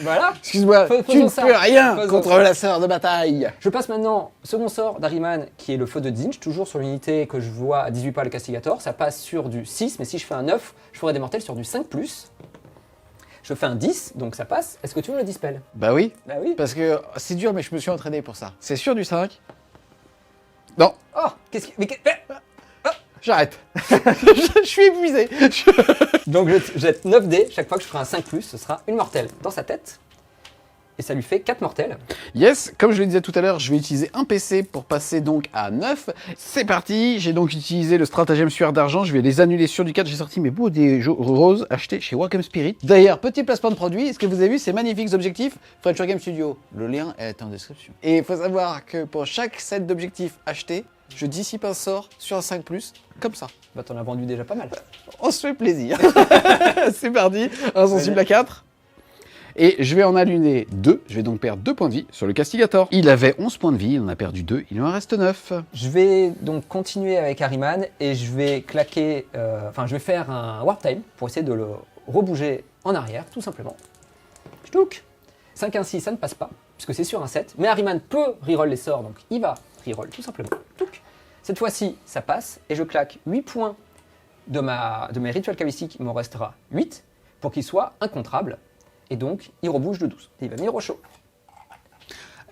Voilà. Excuse-moi, tu ne peux rien contre la sœur de bataille. Je passe maintenant au second sort d'Ahriman qui est le feu de Zinch, toujours sur l'unité que je vois à 18 pas le Castigator. Ça passe sur du 6, mais si je fais un 9, je ferai des mortels sur du 5+. Je fais un 10, donc ça passe. Est-ce que tu me le dispelles? Bah oui, Bah oui. parce que c'est dur, mais je me suis entraîné pour ça. C'est sûr du 5. Non, Oh, qu'est-ce que... j'arrête. Je suis épuisé. Donc je jette 9 dés, chaque fois que je ferai un 5+, ce sera une mortelle dans sa tête. Et ça lui fait 4 mortels. Yes, comme je le disais tout à l'heure, je vais utiliser un PC pour passer donc à 9. C'est parti, j'ai donc utilisé le stratagème sueur d'argent, je vais les annuler sur du 4. J'ai sorti mes beaux dés roses achetés chez Wacom Spirit. D'ailleurs, petit placement de produit, ce que vous avez vu, ces magnifiques objectifs French Game Studio. Le lien est en description. Et il faut savoir que pour chaque set d'objectifs achetés, je dissipe un sort sur un 5+, comme ça. Bah t'en as vendu déjà pas mal. On se fait plaisir. C'est parti, insensible à 4. Et je vais en allumer 2, je vais donc perdre 2 points de vie sur le Castigator. Il avait 11 points de vie, il en a perdu 2, il en reste 9. Je vais donc continuer avec Harryman et je vais claquer, je vais faire un Warp Time pour essayer de le rebouger en arrière, tout simplement. Ch'touk 5-1-6, ça ne passe pas, puisque c'est sur un 7. Mais Harryman peut reroll les sorts, donc il va reroll tout simplement. Ch'touk. Cette fois-ci, ça passe et je claque 8 points de mes rituels cabalistiques, il m'en restera 8 pour qu'il soit incontrable. Et donc, il rebouge de 12. Et il va venir au chaud.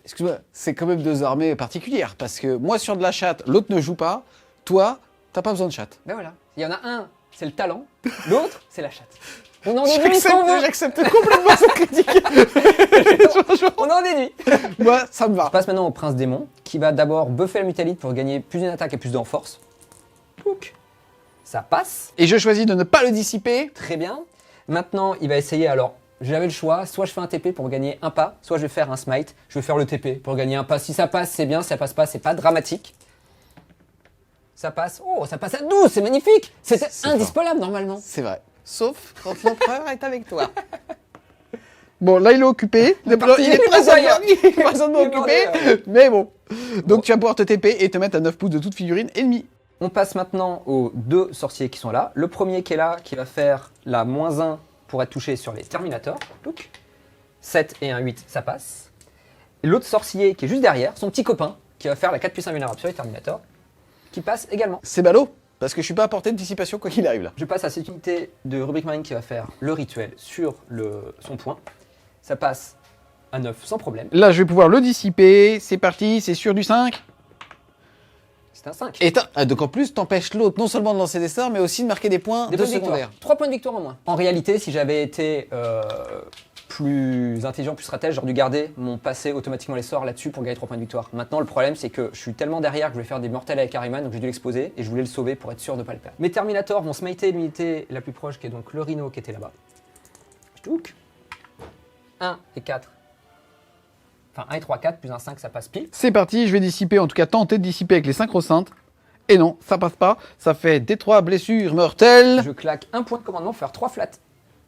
Excuse-moi, c'est quand même 2 armées particulières, parce que moi sur de la chatte, l'autre ne joue pas, toi, t'as pas besoin de chatte. Ben voilà. Il y en a un, c'est le talent, l'autre, c'est la chatte. On en déduit ce qu'on veut. J'accepte complètement cette critique. On en déduit. Moi, ça me Je va. passe maintenant au prince démon, qui va d'abord buffer la mutalite pour gagner plus d'une attaque et plus d'en force. Plouc. Ça passe. Et je choisis de ne pas le dissiper. Très bien. Maintenant, il va essayer, alors, j'avais le choix, soit je fais un TP pour gagner un pas, soit je vais faire un smite, je vais faire le TP pour gagner un pas. Si ça passe, c'est bien, si ça passe pas, c'est pas dramatique. Ça passe, oh, ça passe à 12, c'est magnifique. C'était indispellable normalement. C'est vrai. Sauf quand l'empereur est avec toi. Bon, là, il est occupé. Il est parti, il est présentement occupé. Mais bon. Donc, tu vas pouvoir te TP et te mettre à 9 pouces de toute figurine ennemie. On passe maintenant aux 2 sorciers qui sont là. Le premier qui est là, qui va faire la -1 pour être touché sur les Terminators. Look. 7 et un 8, ça passe. Et l'autre sorcier qui est juste derrière, son petit copain, qui va faire la 4+1 vulnérable sur les Terminators, qui passe également. C'est ballot, parce que je suis pas à portée de dissipation quoi qu'il arrive là. Je passe à cette unité de rubrique marine qui va faire le rituel sur son point. Ça passe à 9 sans problème. Là, je vais pouvoir le dissiper. C'est parti, c'est sûr du 5. C'est un 5. Et donc en plus, t'empêches l'autre non seulement de lancer des sorts, mais aussi de marquer des points de secondaire. 3 points de victoire en moins. En réalité, si j'avais été plus intelligent, plus stratège, j'aurais dû garder mon passé automatiquement les sorts là-dessus pour gagner 3 points de victoire. Maintenant, le problème, c'est que je suis tellement derrière que je vais faire des mortels avec Harryman, donc j'ai dû l'exposer et je voulais le sauver pour être sûr de ne pas le perdre. Mes Terminators vont smiter l'unité la plus proche, qui est donc le Rhino qui était là-bas. Ch'touk. 1 et 4. Enfin, 1 et 3, 4, plus un 5, ça passe pile. C'est parti, je vais dissiper, en tout cas tenter de dissiper avec les synchrocintes. Et non, ça passe pas. Ça fait des 3 blessures mortelles. Je claque un point de commandement pour faire 3 flats.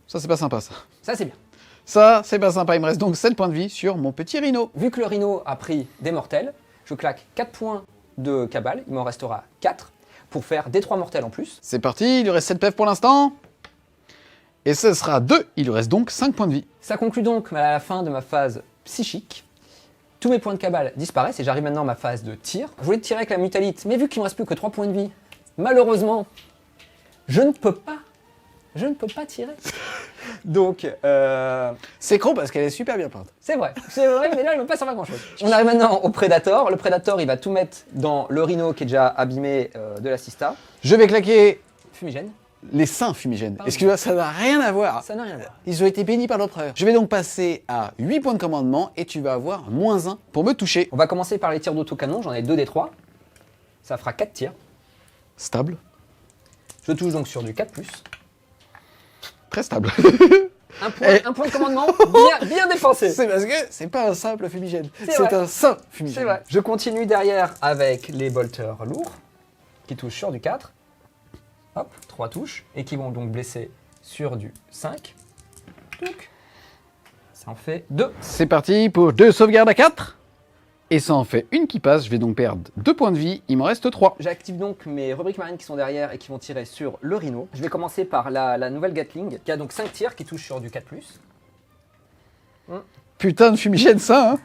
Ça, c'est pas sympa, ça. Ça, c'est bien. Ça, c'est pas sympa. Il me reste donc 7 points de vie sur mon petit Rhino. Vu que le Rhino a pris des mortels, je claque 4 points de cabale. Il m'en restera 4 pour faire des 3 mortels en plus. C'est parti, il lui reste 7 PF pour l'instant. Et ce sera 2. Il lui reste donc 5 points de vie. Ça conclut donc à la fin de ma phase psychique. Tous mes points de cabale disparaissent et j'arrive maintenant à ma phase de tir. Je voulais tirer avec la mutalite, mais vu qu'il ne me reste plus que 3 points de vie, malheureusement, je ne peux pas tirer. Donc, C'est con parce qu'elle est super bien peinte. c'est vrai, mais là, il ne me passe pas grand-chose. On arrive maintenant au Predator. Le Predator, il va tout mettre dans le Rhino qui est déjà abîmé de la Sista. Je vais claquer Fumigène. les seins fumigènes. Pardon. Excuse-moi, ça n'a rien à voir. Ça n'a rien à voir. Ils ont été bénis par l'empereur. Je vais donc passer à 8 points de commandement et tu vas avoir -1 pour me toucher. On va commencer par les tirs d'autocanon. J'en ai 2 des 3. Ça fera 4 tirs. Stable. Je touche donc sur du 4+. Très stable. Un point de commandement bien dépensé. C'est parce que c'est pas un simple fumigène. C'est C'est vrai. un saint fumigène. C'est vrai. Je continue derrière avec les bolters lourds qui touchent sur du 4. Hop, 3 touches. Et qui vont donc blesser sur du 5. Donc, ça en fait 2. C'est parti pour 2 sauvegardes à 4. Et ça en fait une qui passe. Je vais donc perdre 2 points de vie. Il m'en reste 3. J'active donc mes rubriques marines qui sont derrière et qui vont tirer sur le Rhino. Je vais commencer par la nouvelle Gatling qui a donc 5 tirs qui touchent sur du 4+. Putain de fumigène ça, hein.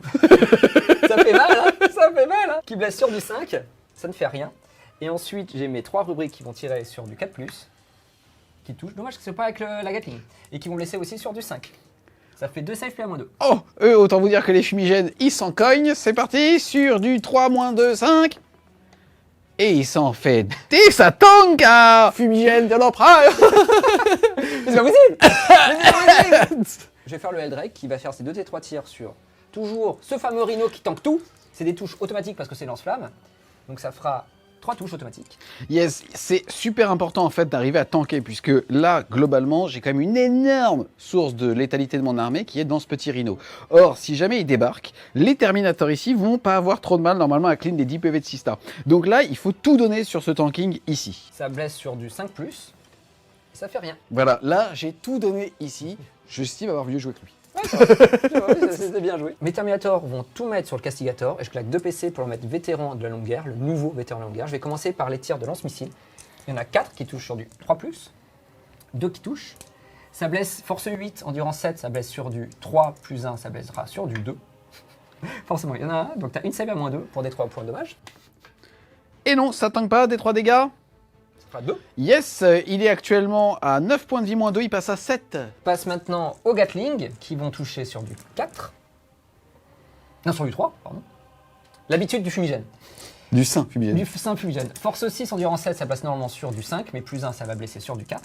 Ça fait mal, hein. Ça fait mal, hein. Qui blesse sur du 5, ça ne fait rien. Et ensuite, j'ai mes 3 rubriques qui vont tirer sur du 4+, qui touchent. Dommage que ce soit pas avec la Gatling. Et qui vont blesser aussi sur du 5. Ça fait 2 saves PA-2. Oh, autant vous dire que les fumigènes, ils s'en cognent. C'est parti, sur du 3, -2, 5. Et il s'en fait des satonka. Fumigène de l'empereur. Mais c'est pas possible. Je vais faire le Eldrake qui va faire ses 2 T3 tirs sur toujours ce fameux Rhino qui tank tout. C'est des touches automatiques parce que c'est lance-flamme. Donc ça fera 3 touches automatiques. Yes, c'est super important en fait d'arriver à tanker, puisque là, globalement, j'ai quand même une énorme source de létalité de mon armée qui est dans ce petit Rhino. Or, si jamais il débarque, les Terminators ici vont pas avoir trop de mal normalement à clean des 10 PV de 6 stars. Donc là, il faut tout donner sur ce tanking ici. Ça blesse sur du 5+, et ça fait rien. Voilà, là, j'ai tout donné ici. Je estime avoir mieux joué que lui. C'était bien joué. Mes Terminators vont tout mettre sur le Castigator et je claque 2 PC pour le mettre vétéran de la longue guerre, le nouveau vétéran de la longue guerre. Je vais commencer par les tirs de lance-missile. Il y en a 4 qui touchent sur du 3+, 2 qui touchent. Ça blesse force 8, endurance 7, ça blesse sur du 3+1, ça blessera sur du 2. Forcément, il y en a un, donc tu as une save à -2 pour des 3 points de dommage. Et non, ça tank pas, des 3 dégâts. Ça fera 2. Yes, il est actuellement à 9 points de vie -2, il passe à 7. Passe maintenant aux Gatling qui vont toucher sur du 4. Non, sur du 3, pardon. L'habitude du fumigène. Du sein fumigène. Du sein fumigène. Force 6, endurance 7, ça passe normalement sur du 5, mais +1, ça va blesser sur du 4.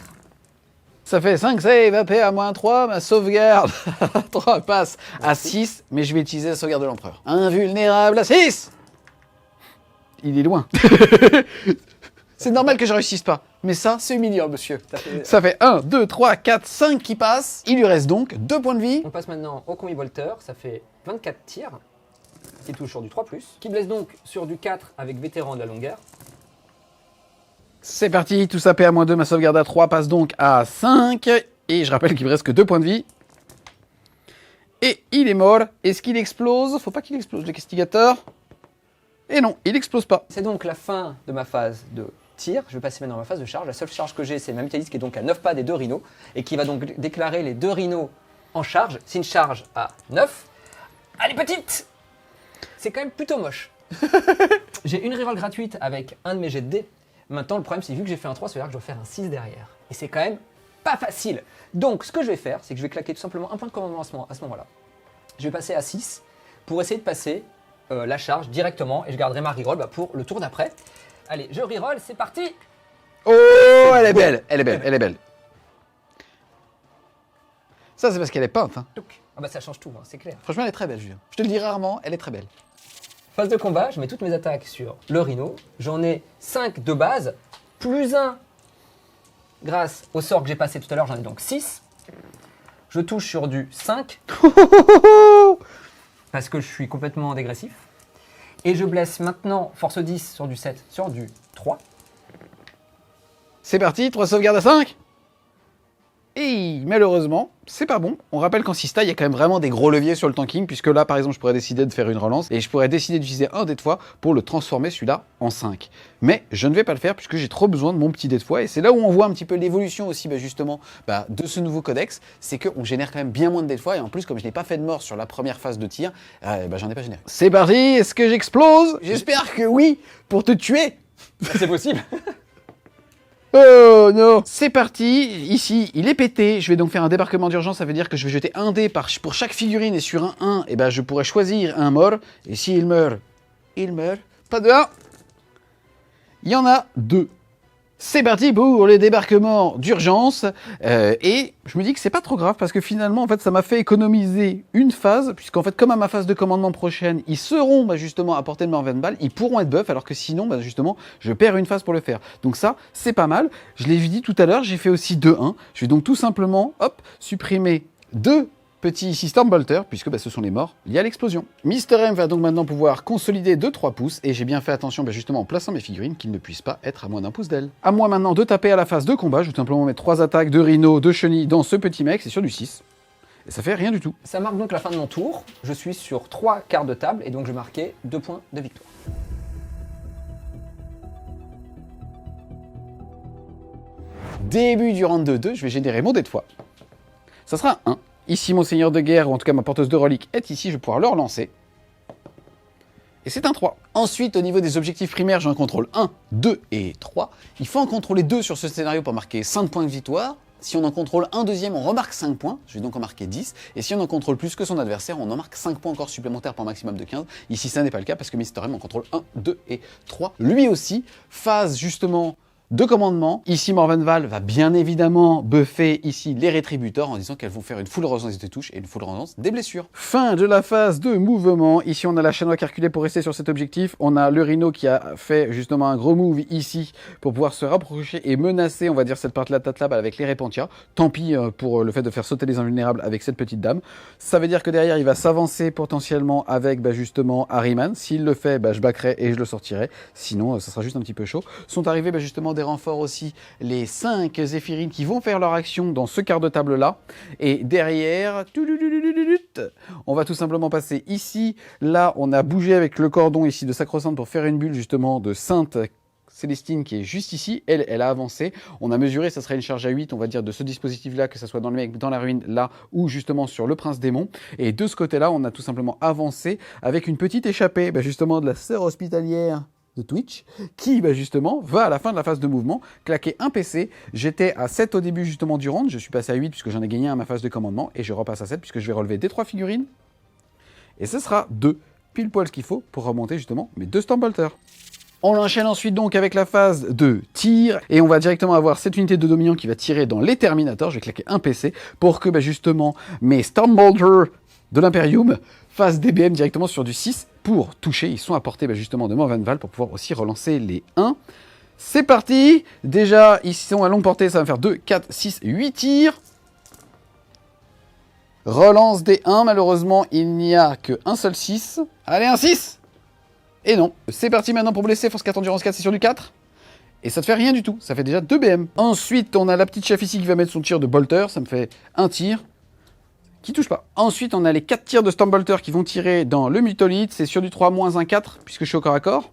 Ça fait 5 save, AP à -3, ma sauvegarde 3 passe à 6, mais je vais utiliser la sauvegarde de l'empereur. Invulnérable à 6. Il est loin. C'est normal que je réussisse pas. Mais ça, c'est humiliant, monsieur. Ça fait 1, 2, 3, 4, 5 qui passent. Il lui reste donc 2 points de vie. On passe maintenant au combi volteur. Ça fait 24 tirs. Qui touche sur du 3+. Qui blesse donc sur du 4 avec vétéran de la longue guerre. C'est parti, tout ça paie à -2, ma sauvegarde à 3 passe donc à 5. Et je rappelle qu'il me reste que 2 points de vie. Et il est mort. Est-ce qu'il explose? Faut pas qu'il explose, le castigateur. Et non, il explose pas. C'est donc la fin de ma phase de tir. Je vais passer maintenant à ma phase de charge. La seule charge que j'ai, c'est ma Mutalis qui est donc à 9 pas des 2 rhinos et qui va donc déclarer les 2 rhinos en charge. C'est une charge à 9. Allez, petite! C'est quand même plutôt moche. J'ai une reroll gratuite avec un de mes jets de dés. Maintenant, le problème, c'est vu que j'ai fait un 3, ça veut dire que je dois faire un 6 derrière. Et c'est quand même pas facile. Donc, ce que je vais faire, c'est que je vais claquer tout simplement un point de commandement à ce moment-là. Je vais passer à 6 pour essayer de passer la charge directement et je garderai ma reroll pour le tour d'après. Allez, je reroll, c'est parti! Oh, elle est belle, elle est belle, elle est belle. Ça, c'est parce qu'elle est peinte. Hein. Ah bah ça change tout, hein, c'est clair. Franchement, elle est très belle, Julien. Je te le dis rarement, elle est très belle. Phase de combat, je mets toutes mes attaques sur le rhino. J'en ai 5 de base, +1 grâce au sort que j'ai passé tout à l'heure, j'en ai donc 6. Je touche sur du 5 parce que je suis complètement dégressif. Et je blesse maintenant force 10 sur du 7, sur du 3. C'est parti, 3 sauvegardes à 5. Et malheureusement, c'est pas bon. On rappelle qu'en Sista, il y a quand même vraiment des gros leviers sur le tanking, puisque là, par exemple, je pourrais décider de faire une relance, et je pourrais décider d'utiliser un dé de foi pour le transformer, celui-là, en 5. Mais je ne vais pas le faire, puisque j'ai trop besoin de mon petit dé de foi, et c'est là où on voit un petit peu l'évolution aussi, justement, de ce nouveau codex, c'est qu'on génère quand même bien moins de dés de foi, et en plus, comme je n'ai pas fait de mort sur la première phase de tir, j'en ai pas généré. C'est parti, est-ce que j'explose? J'espère que oui, pour te tuer. C'est possible. Oh non! C'est parti, ici il est pété, je vais donc faire un débarquement d'urgence, ça veut dire que je vais jeter un dé pour chaque figurine et sur un 1, et je pourrais choisir un mort, et s'il meurt, il meurt. Pas de 1, il y en a 2. C'est parti pour les débarquements d'urgence, et je me dis que c'est pas trop grave parce que finalement en fait ça m'a fait économiser une phase, puisqu'en fait comme à ma phase de commandement prochaine, ils seront justement à portée de Morven Ball, ils pourront être buff alors que sinon justement je perds une phase pour le faire. Donc ça c'est pas mal, je l'ai dit tout à l'heure, j'ai fait aussi 2-1, je vais donc tout simplement supprimer 2 petit Storm Bolter, puisque ce sont les morts liés à l'explosion. Mister M va donc maintenant pouvoir consolider de 3 pouces, et j'ai bien fait attention justement en plaçant mes figurines qu'ils ne puissent pas être à moins d'1 pouce d'elle. À moi maintenant de taper à la phase de combat, je vais tout simplement mettre 3 attaques de Rhino, de Chenille dans ce petit mec, c'est sur du 6. Et ça fait rien du tout. Ça marque donc la fin de mon tour, je suis sur 3 quarts de table, et donc je marquais 2 points de victoire. Début du round de 2, je vais générer mon dé de foi. Ça sera un 1. Ici, mon seigneur de guerre, ou en tout cas ma porteuse de reliques, est ici, je vais pouvoir le relancer. Et c'est un 3. Ensuite, au niveau des objectifs primaires, j'en contrôle 1, 2 et 3. Il faut en contrôler 2 sur ce scénario pour marquer 5 points de victoire. Si on en contrôle un deuxième, on remarque 5 points, je vais donc en marquer 10. Et si on en contrôle plus que son adversaire, on en marque 5 points encore supplémentaires pour un maximum de 15. Ici, ça n'est pas le cas parce que Mr. M en contrôle 1, 2 et 3. Lui aussi, phase justement de commandement. Ici, Morvenval va bien évidemment buffer ici les rétributeurs en disant qu'elles vont faire une full relance des touches et une full relance des blessures. Fin de la phase de mouvement. Ici, on a la Chanois qui a reculé pour rester sur cet objectif. On a le Rhino qui a fait justement un gros move ici pour pouvoir se rapprocher et menacer, on va dire, cette partie-là de Tatlab avec les Repentia. Tant pis pour le fait de faire sauter les invulnérables avec cette petite dame. Ça veut dire que derrière, il va s'avancer potentiellement avec justement Harryman. S'il le fait, je backerai et je le sortirai. Sinon, ça sera juste un petit peu chaud. Sont arrivés justement des renforts aussi, les 5 Zéphirines qui vont faire leur action dans ce quart de table là. Et derrière, on va tout simplement passer ici. Là, on a bougé avec le cordon ici de Sacro-Sainte pour faire une bulle justement de Sainte Célestine qui est juste ici. Elle a avancé. On a mesuré, ça serait une charge à 8, on va dire, de ce dispositif-là, que ça soit dans le mec, dans la ruine, là, ou justement sur le Prince Démon. Et de ce côté-là, on a tout simplement avancé avec une petite échappée, justement, de la sœur hospitalière de Twitch, qui justement va à la fin de la phase de mouvement claquer un PC. J'étais à 7 au début justement du round, je suis passé à 8 puisque j'en ai gagné un à ma phase de commandement, et je repasse à 7 puisque je vais relever des 3 figurines, et ce sera 2, pile poil ce qu'il faut pour remonter justement mes 2 Stormbolters. On enchaîne ensuite donc avec la phase de tir, et on va directement avoir cette unité de Dominion qui va tirer dans les Terminators. Je vais claquer un PC pour que justement mes Stormbolters de l'Imperium fassent DBM directement sur du 6 pour toucher. Ils sont à portée justement de Morvenval pour pouvoir aussi relancer les 1. C'est parti. Déjà, ils sont à longue portée, ça va me faire 2, 4, 6, 8 tirs. Relance des 1, malheureusement, il n'y a qu'un seul 6. Allez, un 6. Et non. C'est parti maintenant pour blesser, force 4, endurance 4, c'est sur du 4. Et ça ne fait rien du tout, ça fait déjà 2 BM. Ensuite, on a la petite chef ici qui va mettre son tir de bolter, ça me fait un tir. Qui touche pas. Ensuite, on a les 4 tirs de Stormbolter qui vont tirer dans le Mutolith. C'est sur du 3, moins 1, 4, puisque je suis au corps à corps.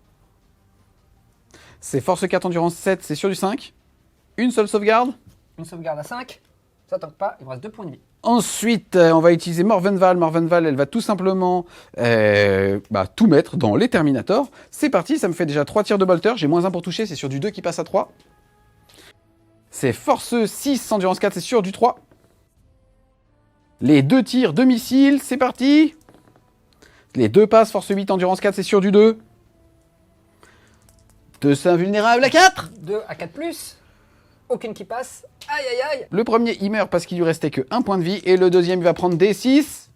C'est force 4, endurance 7, c'est sur du 5. Une seule sauvegarde. Une sauvegarde à 5. Ça tanque pas, il me reste 2 points de vie. Ensuite, on va utiliser Morvenval. Morvenval, elle va tout simplement tout mettre dans les Terminators. C'est parti, ça me fait déjà 3 tirs de bolter. J'ai moins 1 pour toucher, c'est sur du 2 qui passe à 3. C'est force 6, endurance 4, c'est sur du 3. Les 2 tirs de missiles, c'est parti. Les 2 passes, force 8, endurance 4, c'est sur du 2. 2 invulnérables à 4. 2 à 4+. Aucune qui passe. Aïe aïe aïe. Le premier, il meurt parce qu'il lui restait que 1 point de vie. Et le deuxième, il va prendre des 6.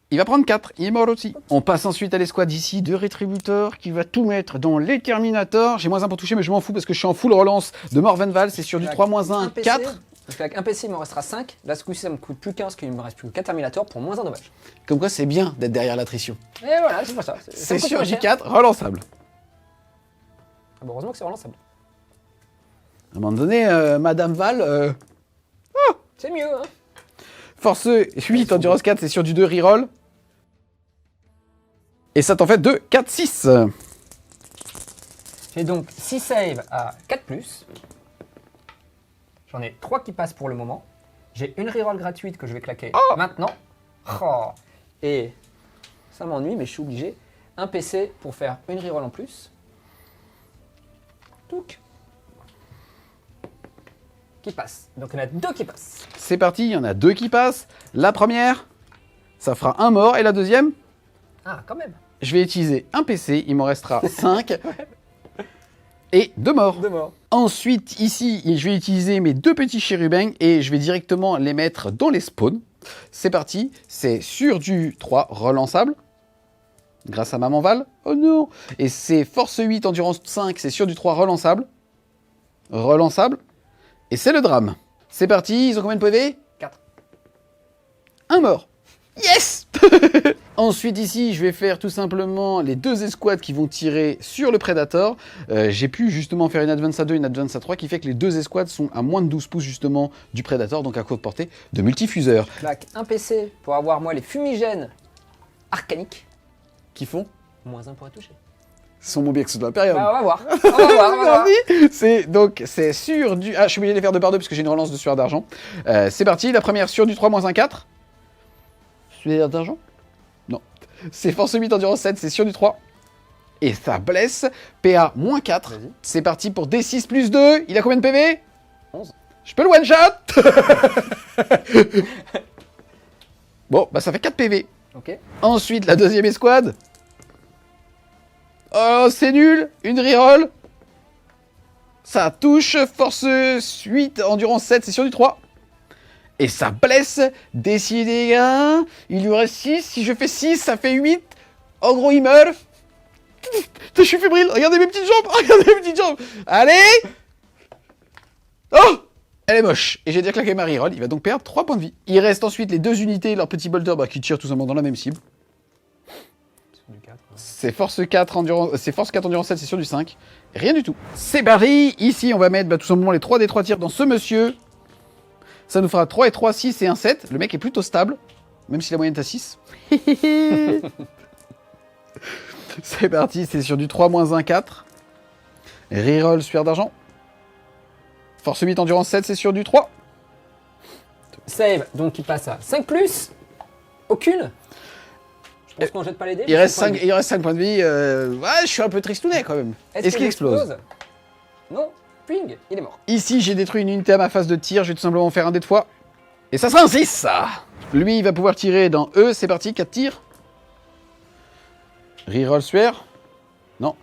Il va prendre 4. Il est mort aussi. On passe ensuite à l'escouade ici de Rétributeur qui va tout mettre dans les Terminators. J'ai moins 1 pour toucher, mais je m'en fous parce que je suis en full relance de Morvenval. C'est sur du 3, moins 1, 4. Avec un PC, il m'en restera 5. Là, ce coup-ci, ça me coûte plus 15, parce qu'il me reste plus que 4 Terminators pour moins 1 dommage. Comme quoi, c'est bien d'être derrière l'attrition. Et voilà, c'est pour ça. C'est sur du 4, relançable. Ah bah, heureusement que c'est relançable. À un moment donné, Madame Val... C'est mieux, hein. Force 8, endurance 4, c'est sur du 2, reroll. Et ça t'en fait 2, 4, 6. J'ai donc 6 saves à 4+. J'en ai 3 qui passent pour le moment. J'ai une reroll gratuite que je vais claquer maintenant. Oh. Et ça m'ennuie, mais je suis obligé. Un PC pour faire une reroll en plus. Touc. Qui passe. Donc il y en a 2 qui passent. C'est parti, il y en a 2 qui passent. La première, ça fera un mort. Et la deuxième, Ah, quand même. je vais utiliser un PC. Il m'en restera 5. Et 2 morts. 2 morts. Ensuite, ici, je vais utiliser mes 2 petits chérubins et je vais directement les mettre dans les spawns. C'est parti. C'est sur du 3 relançable. Grâce à Maman Val. Oh non. Et c'est force 8, endurance 5. C'est sur du 3 relançable. Relançable. Et c'est le drame. C'est parti. Ils ont combien de PV? 4. Un mort. Yes. Ensuite ici, je vais faire tout simplement les 2 escouades qui vont tirer sur le Predator. J'ai pu justement faire une advance à 2, une advance à 3, qui fait que les 2 escouades sont à moins de 12 pouces justement du Predator, donc à courte portée de multifuseurs. Claque un PC pour avoir moi les fumigènes arcaniques. Qui font Moins 1 pour être touché. sont mon bien que ce soit la période. Bah, on va voir. On va voir, on va voir. C'est sur du... Ah, je suis obligé de les faire 2 par 2 parce que j'ai une relance de sueur d'argent. C'est parti, la première sur du 3, moins 1, 4. Sueur d'argent? Non. C'est force 8, endurance 7, c'est sur du 3. Et ça blesse. PA moins 4. Vas-y. C'est parti pour D6 plus 2. Il a combien de PV? 11. Je peux le one shot. Bon, bah ça fait 4 PV. Ok. Ensuite, la deuxième escouade. Oh, c'est nul. Une reroll. Ça touche. Force 8, endurance 7, c'est sur du 3. Et ça blesse. Décidez, gars. Il lui reste 6. Si je fais 6, ça fait 8. En gros, il meurt. Je suis fébrile. Regardez mes petites jambes. Regardez mes petites jambes. Allez. Oh, elle est moche. Et j'ai déjà claqué ma reroll. Il va donc perdre 3 points de vie. Il reste ensuite les deux unités, leurs petits bolters qui tirent tout simplement dans la même cible. Sur du 4. C'est force 4, endurance 7, c'est sur du 5. Rien du tout. C'est parti. Ici, on va mettre tout simplement les 3 des 3 tirs dans ce monsieur. Ça nous fera 3 et 3, 6 et 1, 7. Le mec est plutôt stable, même si la moyenne est à 6. C'est parti, c'est sur du 3, moins 1, 4. Reroll, sueur d'argent. Force 8, endurance 7, c'est sur du 3. Save, donc il passe à 5 plus. Aucune. Je pense qu'on jette pas les dés. Il reste 5 points de vie. Ouais, je suis un peu tristounet quand même. Est-ce qu'il explose? Non. Ping, il est mort. Ici, j'ai détruit une unité à ma phase de tir. Je vais tout simplement faire un dé de fois. Et ça sera un 6, ça. Lui, il va pouvoir tirer dans E. C'est parti, 4 tirs. Reroll sueur. Non.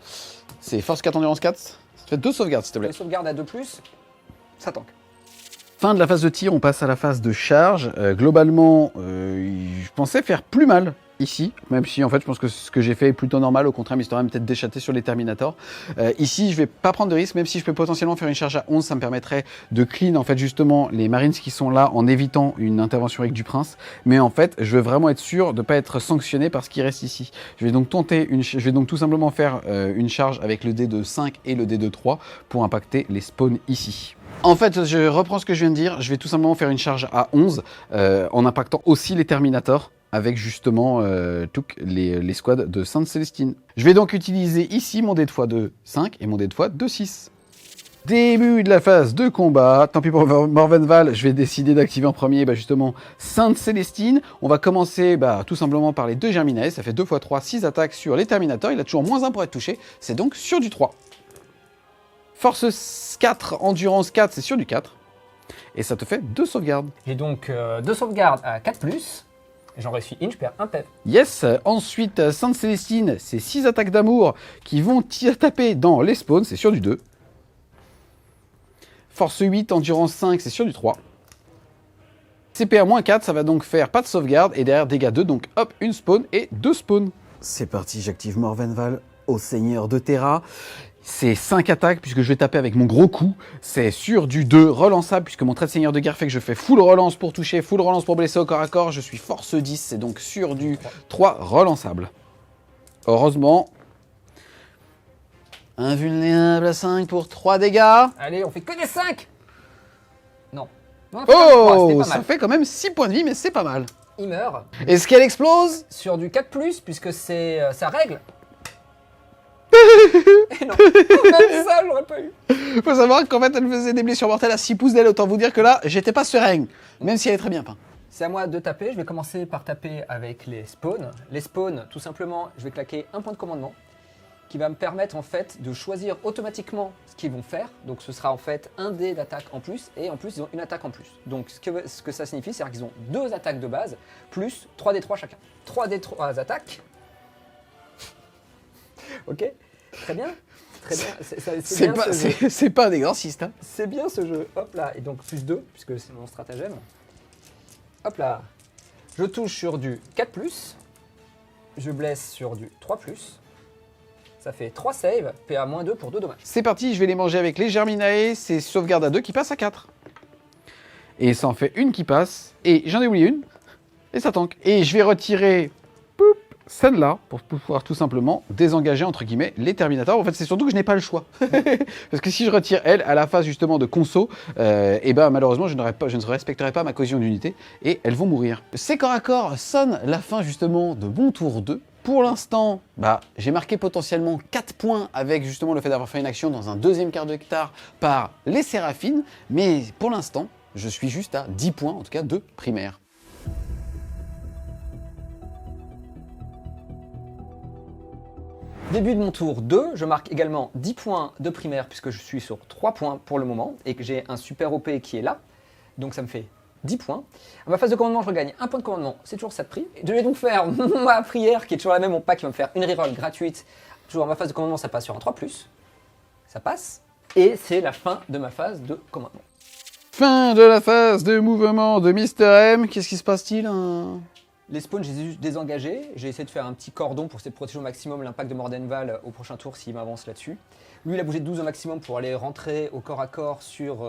C'est force 4, endurance 4. Ça fait 2 sauvegardes, s'il te plaît. Les sauvegardes à 2+, ça tank. Fin de la phase de tir, on passe à la phase de charge. Globalement, je pensais faire plus mal ici, même si en fait je pense que ce que j'ai fait est plutôt normal, au contraire, m'histoire même peut-être d'échatter sur les Terminators. Ici, je vais pas prendre de risque, même si je peux potentiellement faire une charge à 11, ça me permettrait de clean en fait justement les Marines qui sont là en évitant une intervention avec du Prince. Mais en fait, je veux vraiment être sûr de pas être sanctionné par ce qui reste ici. Je vais donc tout simplement faire une charge avec le dé de 5 et le dé de 3 pour impacter les spawns ici. En fait, je reprends ce que je viens de dire, je vais tout simplement faire une charge à 11 en impactant aussi les Terminators avec justement les squads de Sainte-Célestine. Je vais donc utiliser ici mon dé de fois de 5 et mon dé de fois de 6. Début de la phase de combat, tant pis pour Morvenval, je vais décider d'activer en premier justement Sainte-Célestine. On va commencer tout simplement par les 2 Germinae, ça fait 2 x 3, 6 attaques sur les Terminators, il a toujours moins 1 pour être touché, c'est donc sur du 3. Force 4, endurance 4, c'est sur du 4. Et ça te fait 2 sauvegardes. J'ai donc 2 sauvegardes à 4+. J'en réussis une, je perds un PEV. Yes. Ensuite, Sainte-Célestine, c'est 6 attaques d'amour qui vont taper dans les spawns, c'est sur du 2. Force 8, endurance 5, c'est sur du 3. CPA-4, ça va donc faire pas de sauvegarde. Et derrière, dégâts 2, donc hop, une spawn et 2 spawns. C'est parti, j'active Morvenval au Seigneur de Terra. C'est 5 attaques puisque je vais taper avec mon gros coup. C'est sur du 2 relançable puisque mon trait de seigneur de guerre fait que je fais full relance pour toucher, full relance pour blesser au corps à corps. Je suis force 10, c'est donc sur du 3 relançable. Heureusement. Invulnérable à 5 pour 3 dégâts. Allez, on fait que des 5. Non. Non, Oh, ça fait quand même 6 points de vie, mais c'est pas mal. Il meurt. Est-ce qu'elle explose? Sur du 4+, puisque c'est sa règle. Et non, même ça, j'aurais pas eu. Faut savoir qu'en fait, elle faisait des blessures mortelles à 6 pouces d'elle. Autant vous dire que là, j'étais pas serein, même si elle est très bien peinte. C'est à moi de taper. Je vais commencer par taper avec les spawns. Les spawns, tout simplement, je vais claquer un point de commandement qui va me permettre en fait de choisir automatiquement ce qu'ils vont faire. Donc ce sera en fait un dé d'attaque en plus et en plus ils ont une attaque en plus. Donc ce que ça signifie, c'est qu'ils ont 2 attaques de base plus 3d3 chacun. 3d3 attaques. Ok, très bien. Très bien. C'est pas un exorciste. Hein. C'est bien ce jeu. Hop là, et donc plus 2, puisque c'est mon stratagème. Hop là. Je touche sur du 4+. Je blesse sur du 3+. Ça fait 3 saves, PA-2 pour 2 dommages. C'est parti, je vais les manger avec les Germinae. C'est sauvegarde à 2 qui passe à 4. Et ça en fait une qui passe. Et j'en ai oublié une. Et ça tank. Et je vais retirer celle-là pour pouvoir tout simplement désengager entre guillemets les Terminators. En fait, c'est surtout que je n'ai pas le choix. Parce que si je retire elle à la phase justement de conso, et malheureusement je ne respecterai pas ma cohésion d'unité et elles vont mourir. Ces corps à corps sonne la fin justement de mon tour 2. Pour l'instant, j'ai marqué potentiellement 4 points avec justement le fait d'avoir fait une action dans un deuxième quart d'hectare par les Séraphines, mais pour l'instant, je suis juste à 10 points, en tout cas de primaire. début de mon tour 2, je marque également 10 points de primaire puisque je suis sur 3 points pour le moment et que j'ai un super OP qui est là. Donc ça me fait 10 points. À ma phase de commandement, je regagne 1 point de commandement, c'est toujours ça de prix. Je vais donc faire ma prière qui est toujours la même, mon pack qui va me faire une reroll gratuite. Toujours à ma phase de commandement, ça passe sur un 3+. Ça passe. Et c'est la fin de ma phase de commandement. Fin de la phase de mouvement de Mister M. Qu'est-ce qui se passe-t-il hein? Les spawns, je les ai juste désengagés. J'ai essayé de faire un petit cordon pour essayer de protéger au maximum l'impact de Mordenval au prochain tour s'il m'avance là-dessus. Lui, il a bougé de 12 au maximum pour aller rentrer au corps à corps sur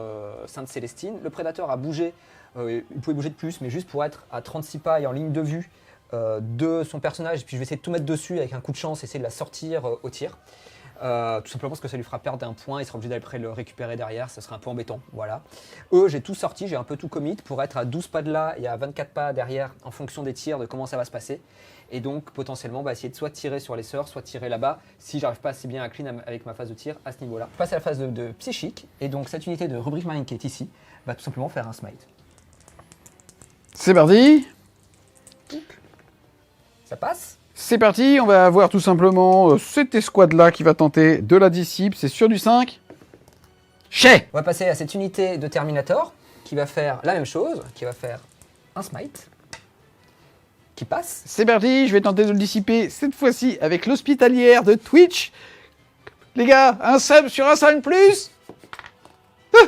Sainte-Célestine. Le prédateur a bougé, il pouvait bouger de plus, mais juste pour être à 36 pas et en ligne de vue de son personnage. Et puis je vais essayer de tout mettre dessus avec un coup de chance, essayer de la sortir au tir. Tout simplement parce que ça lui fera perdre un point, il sera obligé d'aller le récupérer derrière, ça sera un peu embêtant, voilà. Eux, j'ai tout sorti, j'ai un peu tout commit pour être à 12 pas de là et à 24 pas derrière en fonction des tirs, de comment ça va se passer. Et donc potentiellement essayer de soit tirer sur les sœurs, soit tirer là-bas, si j'arrive pas assez bien à clean avec ma phase de tir à ce niveau-là. Je passe à la phase de psychique, et donc cette unité de rubrique marine qui est ici, va tout simplement faire un smite. C'est parti. Ça passe. C'est parti, on va avoir tout simplement cette escouade-là qui va tenter de la dissipe. C'est sur du 5. Chez. On va passer à cette unité de Terminator, qui va faire la même chose, qui va faire un smite, qui passe. C'est parti, je vais tenter de le dissiper cette fois-ci avec l'hospitalière de Twitch. Les gars, un sub sur un 5+. Ah,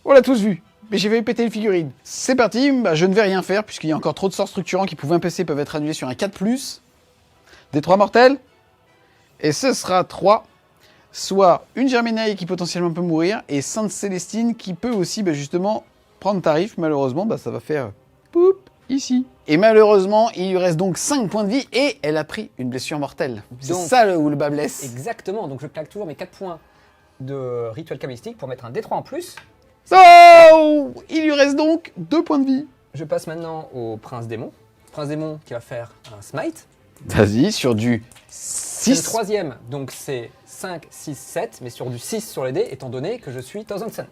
on l'a tous vu, mais j'ai fait péter une figurine. C'est parti, bah, je ne vais rien faire puisqu'il y a encore trop de sorts structurants qui, pour 20 PC, peuvent être annulés sur un 4+. Des 3 mortels. Et ce sera 3. Soit une Germinae qui potentiellement peut mourir, et Sainte-Célestine qui peut aussi justement prendre tarif. Malheureusement, ça va faire poup ici. Et malheureusement, il lui reste donc 5 points de vie et elle a pris une blessure mortelle. C'est ça où le bas blesse. Exactement, donc je claque toujours mes 4 points de rituel cabalistique pour mettre un D3 en plus. Oh, il lui reste donc 2 points de vie. Je passe maintenant au Prince Démon. Prince Démon qui va faire un smite. Vas-y, sur du C'est 6. le troisième, donc c'est 5, 6, 7, mais sur du 6 sur les dés, étant donné que je suis Thousand Sun.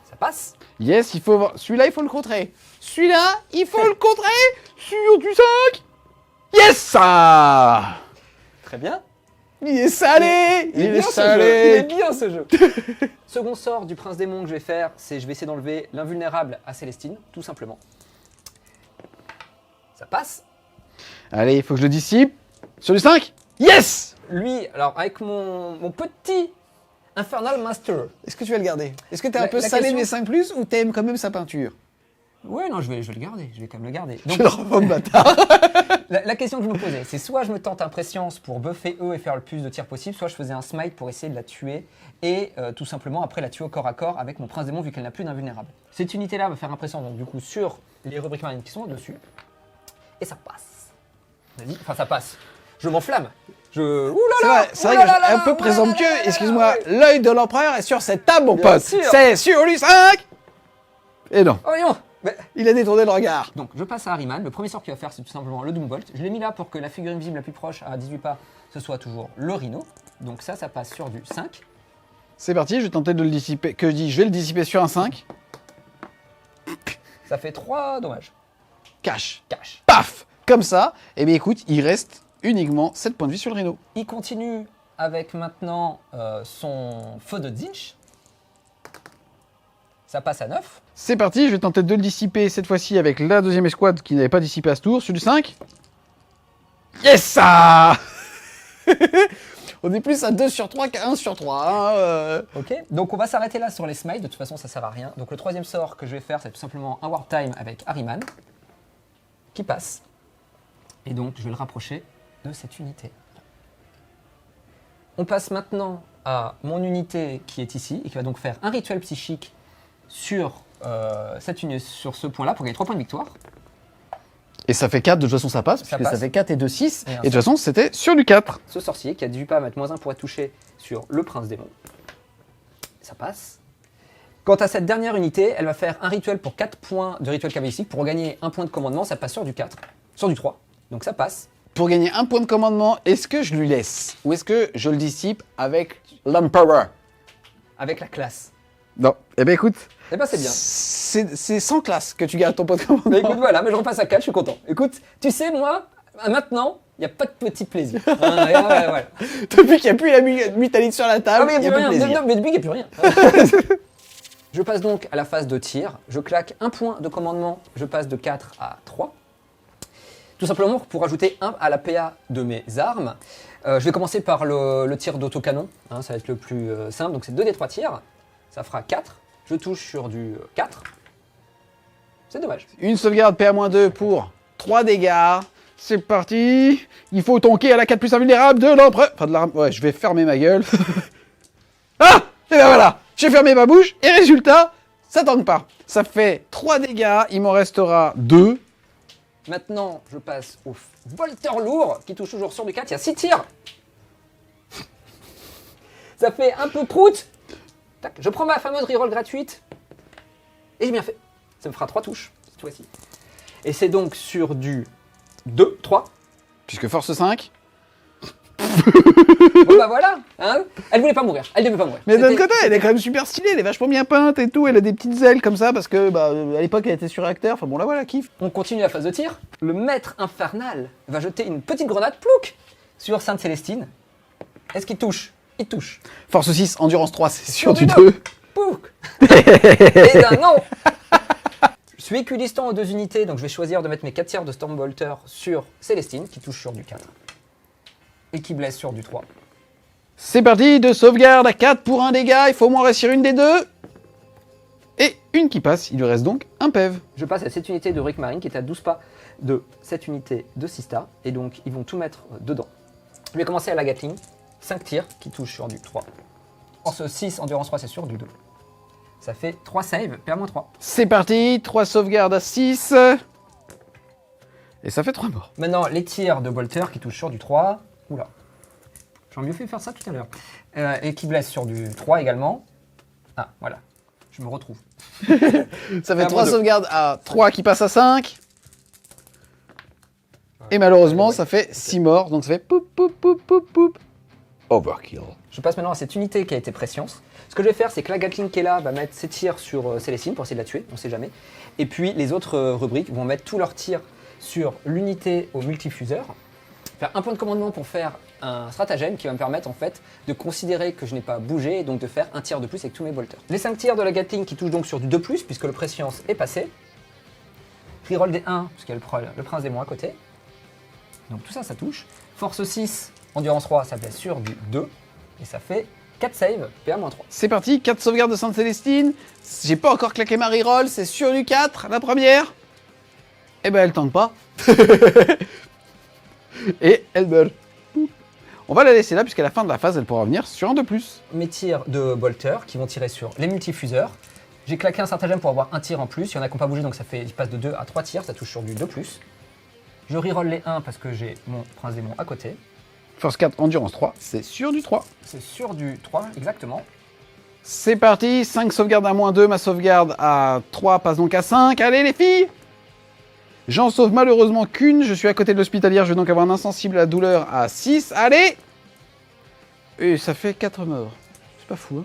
Ça passe. Yes, il faut voir. Celui-là, il faut le contrer. Celui-là, il faut le contrer sur du 5. Yes, ça. Très bien. Il est salé. Il est bien ce jeu. Il est bien ce jeu. Second sort du Prince Démon que je vais faire, c'est je vais essayer d'enlever l'invulnérable à Célestine, tout simplement. Ça passe. Allez, il faut que je le dissipe. Sur du 5. Yes. Lui, alors avec mon petit Infernal Master. Est-ce que tu vas le garder? Est-ce que t'es un peu la salé question- des 5+, ou t'aimes quand même sa peinture? Ouais, non, je vais le garder. Je vais quand même le garder. Je le revends, bâtard. La question que je me posais, c'est soit je me tente un prescience pour buffer eux et faire le plus de tirs possible, soit je faisais un smite pour essayer de la tuer et tout simplement après la tuer au corps à corps avec mon Prince Démon vu qu'elle n'a plus d'invulnérable. Cette unité-là va faire un prescience donc du coup sur les rubriques marines qui sont au-dessus et ça passe. Vas-y, enfin ça passe. Je m'enflamme. C'est vrai que je suis un peu présomptueux. Excuse-moi, l'œil de l'empereur est sur cette table, mon Bien pote. sûr. C'est sur du 5. Et non, Voyons. Mais- il a détourné le regard. Donc je passe à Harryman. Le premier sort qu'il va faire, c'est tout simplement le Doombolt. Je l'ai mis là pour que la figurine visible la plus proche à 18 pas, ce soit toujours le Rhino. Donc ça passe sur du 5. C'est parti, je vais tenter de le dissiper. Que je dis, je vais le dissiper sur un 5. Ça fait 3 dommages. Cache. Cash. Paf. Comme ça. Et bien écoute, il reste uniquement 7 points de vie sur le Rhino. Il continue avec maintenant son feu de Zinch. Ça passe à 9. C'est parti, je vais tenter de le dissiper cette fois-ci avec la deuxième escouade qui n'avait pas dissipé à ce tour. Sur du 5. Yes, ça. On est plus à 2 sur 3 qu'à 1 sur 3. Ok, donc on va s'arrêter là sur les smites. De toute façon, ça sert à rien. Donc le troisième sort que je vais faire, c'est tout simplement un Warp Time avec Harryman qui passe. Et donc je vais le rapprocher de cette unité. On passe maintenant à mon unité qui est ici et qui va donc faire un rituel psychique sur, sur ce point-là pour gagner 3 points de victoire. Et ça fait 4, de toute façon ça passe, Ça puisque ça passe. fait 4 et 2, 6. Et Et de toute façon, c'était sur du 4. Ce sorcier qui a 18 pas à mettre -1 pour être touché sur le Prince Démon. Ça passe. Quant à cette dernière unité, elle va faire un rituel pour 4 points de rituel cabalistique. Pour gagner un point de commandement, ça passe sur du 4. Sur du 3. Donc ça passe. Pour gagner un point de commandement, est-ce que je lui laisse? Ou est-ce que je le dissipe avec l'Emperor? Avec la classe. Non. Eh bien écoute, Eh ben c'est bien. c'est sans classe que tu gardes ton point de commandement. Mais écoute, voilà, mais je repasse à 4, je suis content. Écoute, tu sais, moi, maintenant, Il n'y a pas de petit plaisir. Voilà. Depuis qu'il n'y a plus la mutalite sur la table, Ah, il n'y a plus de plaisir. Non, mais depuis, il n'y a plus rien. Je passe donc à la phase de tir. Je claque un point de commandement. Je passe de 4 à 3. Tout simplement pour ajouter 1 à la PA de mes armes. Je vais commencer par le tir d'autocanon. Hein, ça va être le plus simple. Donc c'est 2 des 3 tirs. Ça fera 4. Je touche sur du 4. C'est dommage. Une sauvegarde PA-2 pour 3 dégâts. C'est parti. Il faut tanker à la 4 plus invulnérable de l'empereur. Enfin de l'arme. Ouais, je vais fermer ma gueule. Ah! Et ben voilà. J'ai fermé ma bouche et résultat, ça tanque pas. Ça fait 3 dégâts. Il m'en restera 2. Maintenant, je passe au Volter lourd qui touche toujours sur du 4. Il y a 6 tirs. Ça fait un peu prout. Tac. Je prends ma fameuse reroll gratuite. Et j'ai bien fait. Ça me fera 3 touches cette fois-ci. Et c'est donc sur du 2, 3. Puisque force 5. Bon bah voilà, hein. Elle voulait pas mourir, elle devait pas mourir. Mais d'un autre côté, elle est quand même super stylée, elle est vachement bien peinte et tout, elle a des petites ailes comme ça parce que à l'époque elle était sur réacteur, enfin bon la voilà, kiff. On continue la phase de tir. Le maître infernal va jeter une petite grenade plouc sur Sainte-Célestine. Est-ce qu'il touche? Il touche. Force 6, endurance 3, c'est sur Sur du du 2. Pouc. Et d'un non. Je suis équidistant aux 2 unités, donc je vais choisir de mettre mes 4 tirs de Stormbolter sur Célestine, qui touche sur du 4. Et qui blesse sur du 3. C'est parti, de sauvegarde à 4 pour un dégât, il faut au moins réussir une des 2. Et une qui passe, il lui reste donc un PEV. Je passe à cette unité de Rick Marine qui est à 12 pas de cette unité de Sista. Et donc ils vont tout mettre dedans. Je vais commencer à la Gatling. 5 tirs qui touchent sur du 3. Force 6, endurance 3, c'est sur du 2. Ça fait 3 saves, PA-3. C'est parti, 3 sauvegardes à 6. Et ça fait 3 morts. Maintenant, les tirs de Bolter qui touchent sur du 3. Oula. J'aurais mieux fait faire ça tout à l'heure. Et qui blessent sur du 3 également. Ah, voilà. Je me retrouve. Ça fait Ah, 3 bon, sauvegardes à 3 qui passent à 5. Et malheureusement, ça fait 6 morts, donc ça fait poup poup poup poup poup. Overkill. Je passe maintenant à cette unité qui a été prescience. Ce que je vais faire, c'est que la Gatling qui est là va mettre ses tirs sur Célestine pour essayer de la tuer, on sait jamais. Et puis les autres rubriques vont mettre tous leurs tirs sur l'unité au multifuseur. Faire un point de commandement pour faire un stratagème qui va me permettre en fait de considérer que je n'ai pas bougé et donc de faire un tir de plus avec tous mes bolters. Les 5 tirs de la Gatling qui touchent donc sur du 2+, puisque le prescience est passé. Reroll des 1, parce qu'il y a le prince démon à côté. Donc tout ça, ça touche. Force 6, endurance 3, ça blesse sur du 2. Et ça fait 4 saves, PA-3. C'est parti, 4 sauvegardes de Sainte-Célestine. J'ai pas encore claqué ma reroll, c'est sur du 4, la première. Et ben elle tank pas. Et elle meurt. On va la laisser là, puisqu'à la fin de la phase, elle pourra venir sur un de plus. Mes tirs de bolter qui vont tirer sur les multifuseurs. J'ai claqué un stratagème pour avoir un tir en plus. Il y en a qui n'ont pas bougé, donc ça fait, il passe de 2 à 3 tirs, ça touche sur du 2+. Je reroll les 1 parce que j'ai mon prince démon à côté. Force 4, endurance 3, c'est sur du 3. C'est sur du 3, exactement. C'est parti, 5 sauvegardes à -2, ma sauvegarde à 3 passe donc à 5. Allez les filles! J'en sauve malheureusement qu'une, je suis à côté de l'hospitalière, je vais donc avoir un insensible à la douleur à 6. Allez! Et ça fait 4 morts. C'est pas fou, hein?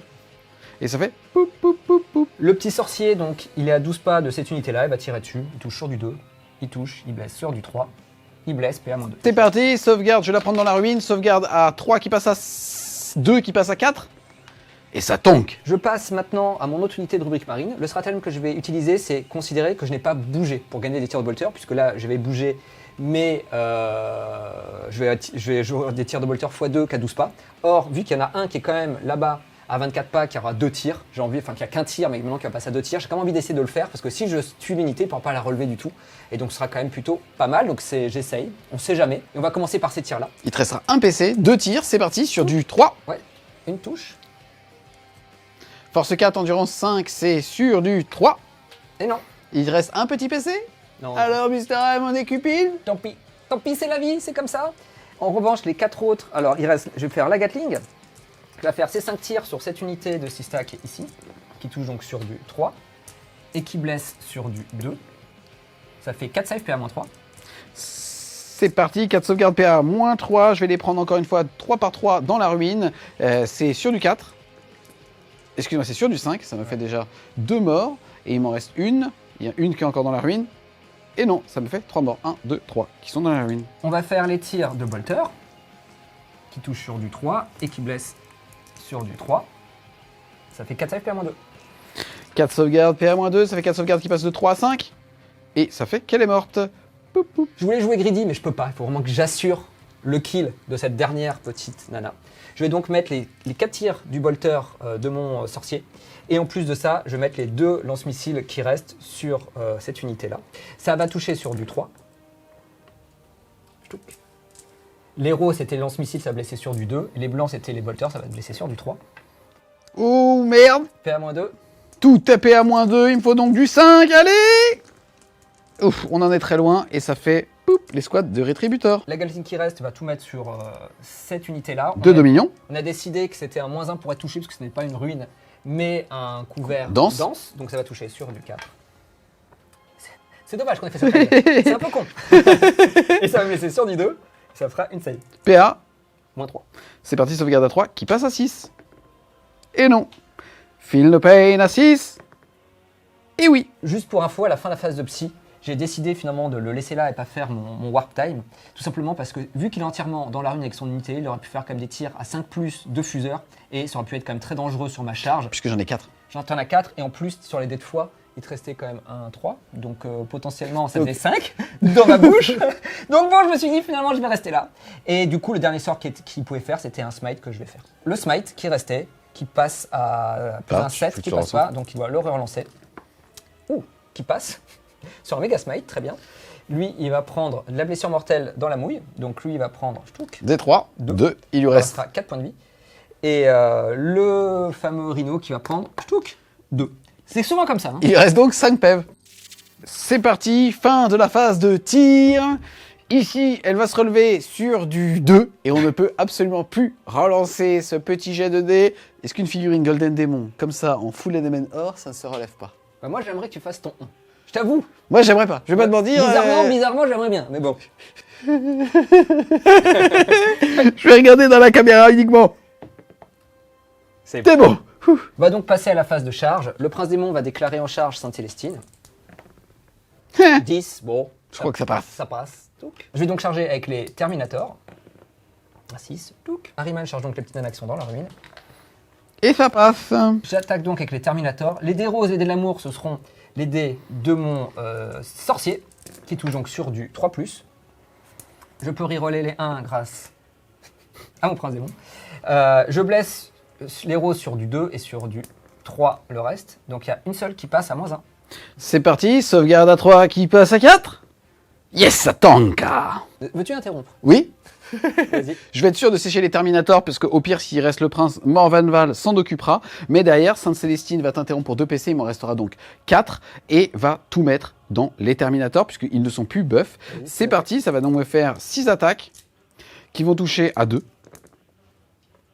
Et ça fait poup poup poup poup. Le petit sorcier, donc, il est à 12 pas de cette unité-là, il va tirer dessus. Il touche sur du 2, il touche, il blesse sur du 3, il blesse, PA-2. C'est parti, sauvegarde, je vais la prendre dans la ruine, sauvegarde à 3 qui passe à 2 qui passe à 4. Et ça tank. Je passe maintenant à mon autre unité de rubrique marine. Le stratagème que je vais utiliser, c'est considérer que je n'ai pas bougé pour gagner des tirs de bolter, puisque là, je vais bouger, mais je vais jouer des tirs de bolter x2 qu'à 12 pas. Or, vu qu'il y en a un qui est quand même là-bas à 24 pas, qui aura 2 tirs, j'ai envie, enfin, qu'il n'y a qu'un tir, mais maintenant qu'il va passer à 2 tirs, j'ai quand même envie d'essayer de le faire, parce que si je tue l'unité, il ne pourra pas la relever du tout. Et donc, ce sera quand même plutôt pas mal, donc j'essaye, on sait jamais. Et on va commencer par ces tirs-là. Il te restera un PC, 2 tirs, c'est parti, sur du 3. Ouais, une touche. Force 4, endurance 5, c'est sur du 3. Et non. Il te reste un petit PC. Non. Alors, Mister M, on est cupide. Tant pis, c'est la vie, c'est comme ça. En revanche, les 4 autres, alors il reste, je vais faire la Gatling. Je vais faire ces 5 tirs sur cette unité de Sista qui est ici, qui touche donc sur du 3, et qui blesse sur du 2. Ça fait 4 saves PA-3. C'est parti, 4 sauvegardes PA, -3. Je vais les prendre encore une fois 3 par 3 dans la ruine. C'est sur du 4. Excuse-moi, c'est sur du 5. Ça me fait déjà 2 morts. Et il m'en reste une. Il y a une qui est encore dans la ruine. Et non, ça me fait 3 morts. 1, 2, 3 qui sont dans la ruine. On va faire les tirs de bolter, qui touchent sur du 3 et qui blessent sur du 3. Ça fait 4 save PA-2. 4 sauvegardes, PA-2, ça fait 4 sauvegardes qui passent de 3 à 5. Et ça fait qu'elle est morte. Poup, poup. Je voulais jouer greedy, mais je peux pas. Il faut vraiment que j'assure le kill de cette dernière petite nana. Je vais donc mettre les 4 tirs du bolter de mon sorcier. Et en plus de ça, je vais mettre les 2 lance-missiles qui restent sur cette unité-là. Ça va toucher sur du 3. Les roses, c'était les lance-missiles, ça va blesser sur du 2. Les blancs, c'était les bolters, ça va blesser sur du 3. Oh merde. PA-2. Tout est PA-2, il me faut donc du 5, allez. Ouf, on en est très loin et ça fait poup, les squads de rétributeur. La galactique qui reste va tout mettre sur cette unité-là. 2 dominions. On a décidé que c'était un -1 pour être touché, parce que ce n'est pas une ruine, mais un couvert Dense. Donc ça va toucher sur du 4. C'est dommage qu'on ait fait ça. C'est un peu con. Et ça va me laisser sur du 2. Ça fera une save. PA, -3. c'est parti, sauvegarde à 3 qui passe à 6. Et non. Feel no pain à 6. Et oui. Juste pour info, à la fin de la phase de psy, j'ai décidé finalement de le laisser là et pas faire mon warp time. Tout simplement parce que vu qu'il est entièrement dans la rune avec son unité, il aurait pu faire quand même des tirs à 5+ de fuseurs. Et ça aurait pu être quand même très dangereux sur ma charge. Puisque j'en ai 4. J'en ai 4 et en plus sur les dés de foi, il te restait quand même un 3. Donc potentiellement ça faisait 5 dans ma bouche. Donc bon, je me suis dit finalement je vais rester là. Et du coup le dernier sort qu'il pouvait faire, c'était un smite que je vais faire. Le smite qui restait, qui passe à plus un 7, qui passe pas, donc il doit le relancer. Ouh, qui passe sur un méga smite, très bien. Lui, il va prendre de la blessure mortelle dans la mouille. Donc lui, il va prendre D3, 2, il lui reste 4 points de vie. Et le fameux Rhino qui va prendre 2. C'est souvent comme ça. Hein. Il reste donc 5 PEV. C'est parti, fin de la phase de tir. Ici, elle va se relever sur du 2 et on ne peut absolument plus relancer ce petit jet de dés. Est-ce qu'une figurine Golden Demon, comme ça, en full element or, ça ne se relève pas? Bah moi, j'aimerais que tu fasses ton 1. Je t'avoue. Moi, j'aimerais pas. Je vais pas te mentir. Bizarrement, j'aimerais bien. Mais bon. Je vais regarder dans la caméra uniquement. C'est bon. On va donc passer à la phase de charge. Le prince démon va déclarer en charge Sainte-Célestine. 10, bon. Je crois que ça passe. Ça passe. Je vais donc charger avec les Terminators. 6. Ahriman charge donc les petites nanas qui sont dans la ruine. Et ça passe. J'attaque donc avec les Terminators. Les dés roses et les dés de l'amour, ce seront les dés de mon sorcier, qui touche donc sur du 3+. Je peux reroller les 1 grâce à mon prince démon. Je blesse les roses sur du 2 et sur du 3 le reste. Donc il y a une seule qui passe à -1. C'est parti, sauvegarde à 3 qui passe à 4. Yes, Tanka. Veux-tu interrompre? Oui. Vas-y. Je vais être sûr de sécher les Terminators, parce qu'au pire, s'il reste le prince, Morvanval s'en occupera. Mais derrière, Sainte-Célestine va t'interrompre pour 2 PC, il m'en restera donc 4, et va tout mettre dans les Terminators, puisqu'ils ne sont plus buffs. Oui, c'est parti, ça va donc me faire 6 attaques, qui vont toucher à 2.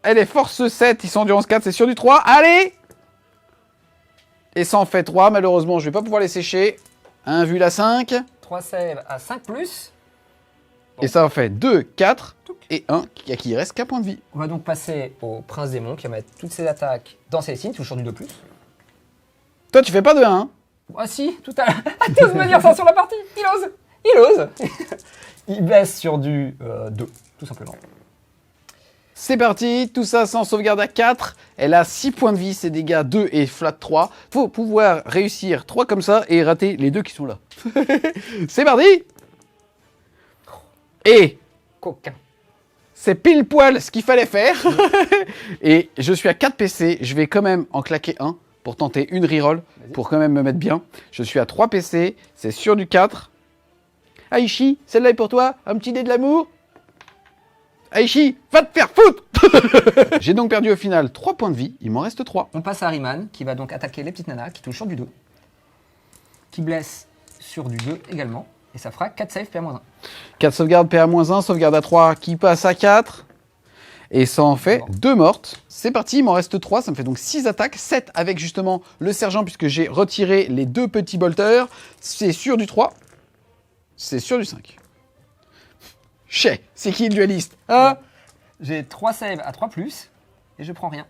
Elle est force 7, ils sont endurance 4, c'est sur du 3. Allez! Et ça en fait 3, malheureusement, je vais pas pouvoir les sécher. 1 vu la 5. 3 save à 5+. Bon. Et ça en fait 2, 4, et 1 qui il reste qu'un point de vie. On va donc passer au prince démon, qui va mettre toutes ses attaques dans Célestine, toujours du 2+. Toi, tu fais pas de 1, hein? Ah si, tout à l'heure. Tu oses me dire ça sur la partie. Il ose. Il blesse sur du 2, tout simplement. C'est parti, tout ça sans sauvegarde à 4. Elle a 6 points de vie, ses dégâts 2 et flat 3. Faut pouvoir réussir 3 comme ça et rater les 2 qui sont là. C'est parti. Et coquin. C'est pile poil ce qu'il fallait faire. Et je suis à 4 PC, je vais quand même en claquer un pour tenter une reroll, pour quand même me mettre bien. Je suis à 3 PC, c'est sur du 4. Aichi, celle-là est pour toi, un petit dé de l'amour. Aichi, va te faire foutre. J'ai donc perdu au final 3 points de vie, il m'en reste 3. On passe à Ahriman, qui va donc attaquer les petites nanas, qui touchent sur du 2. Qui blesse sur du 2 également. Et ça fera 4 saves PA-1. 4 sauvegardes PA-1, sauvegarde à 3 qui passe à 4. Et ça en fait 2 mortes. C'est parti, il m'en reste 3, ça me fait donc 6 attaques. 7 avec justement le sergent, puisque j'ai retiré les 2 petits bolters. C'est sur du 3. C'est sur du 5. Chais, c'est qui le dualiste, hein? J'ai 3 saves à 3+, et je prends rien.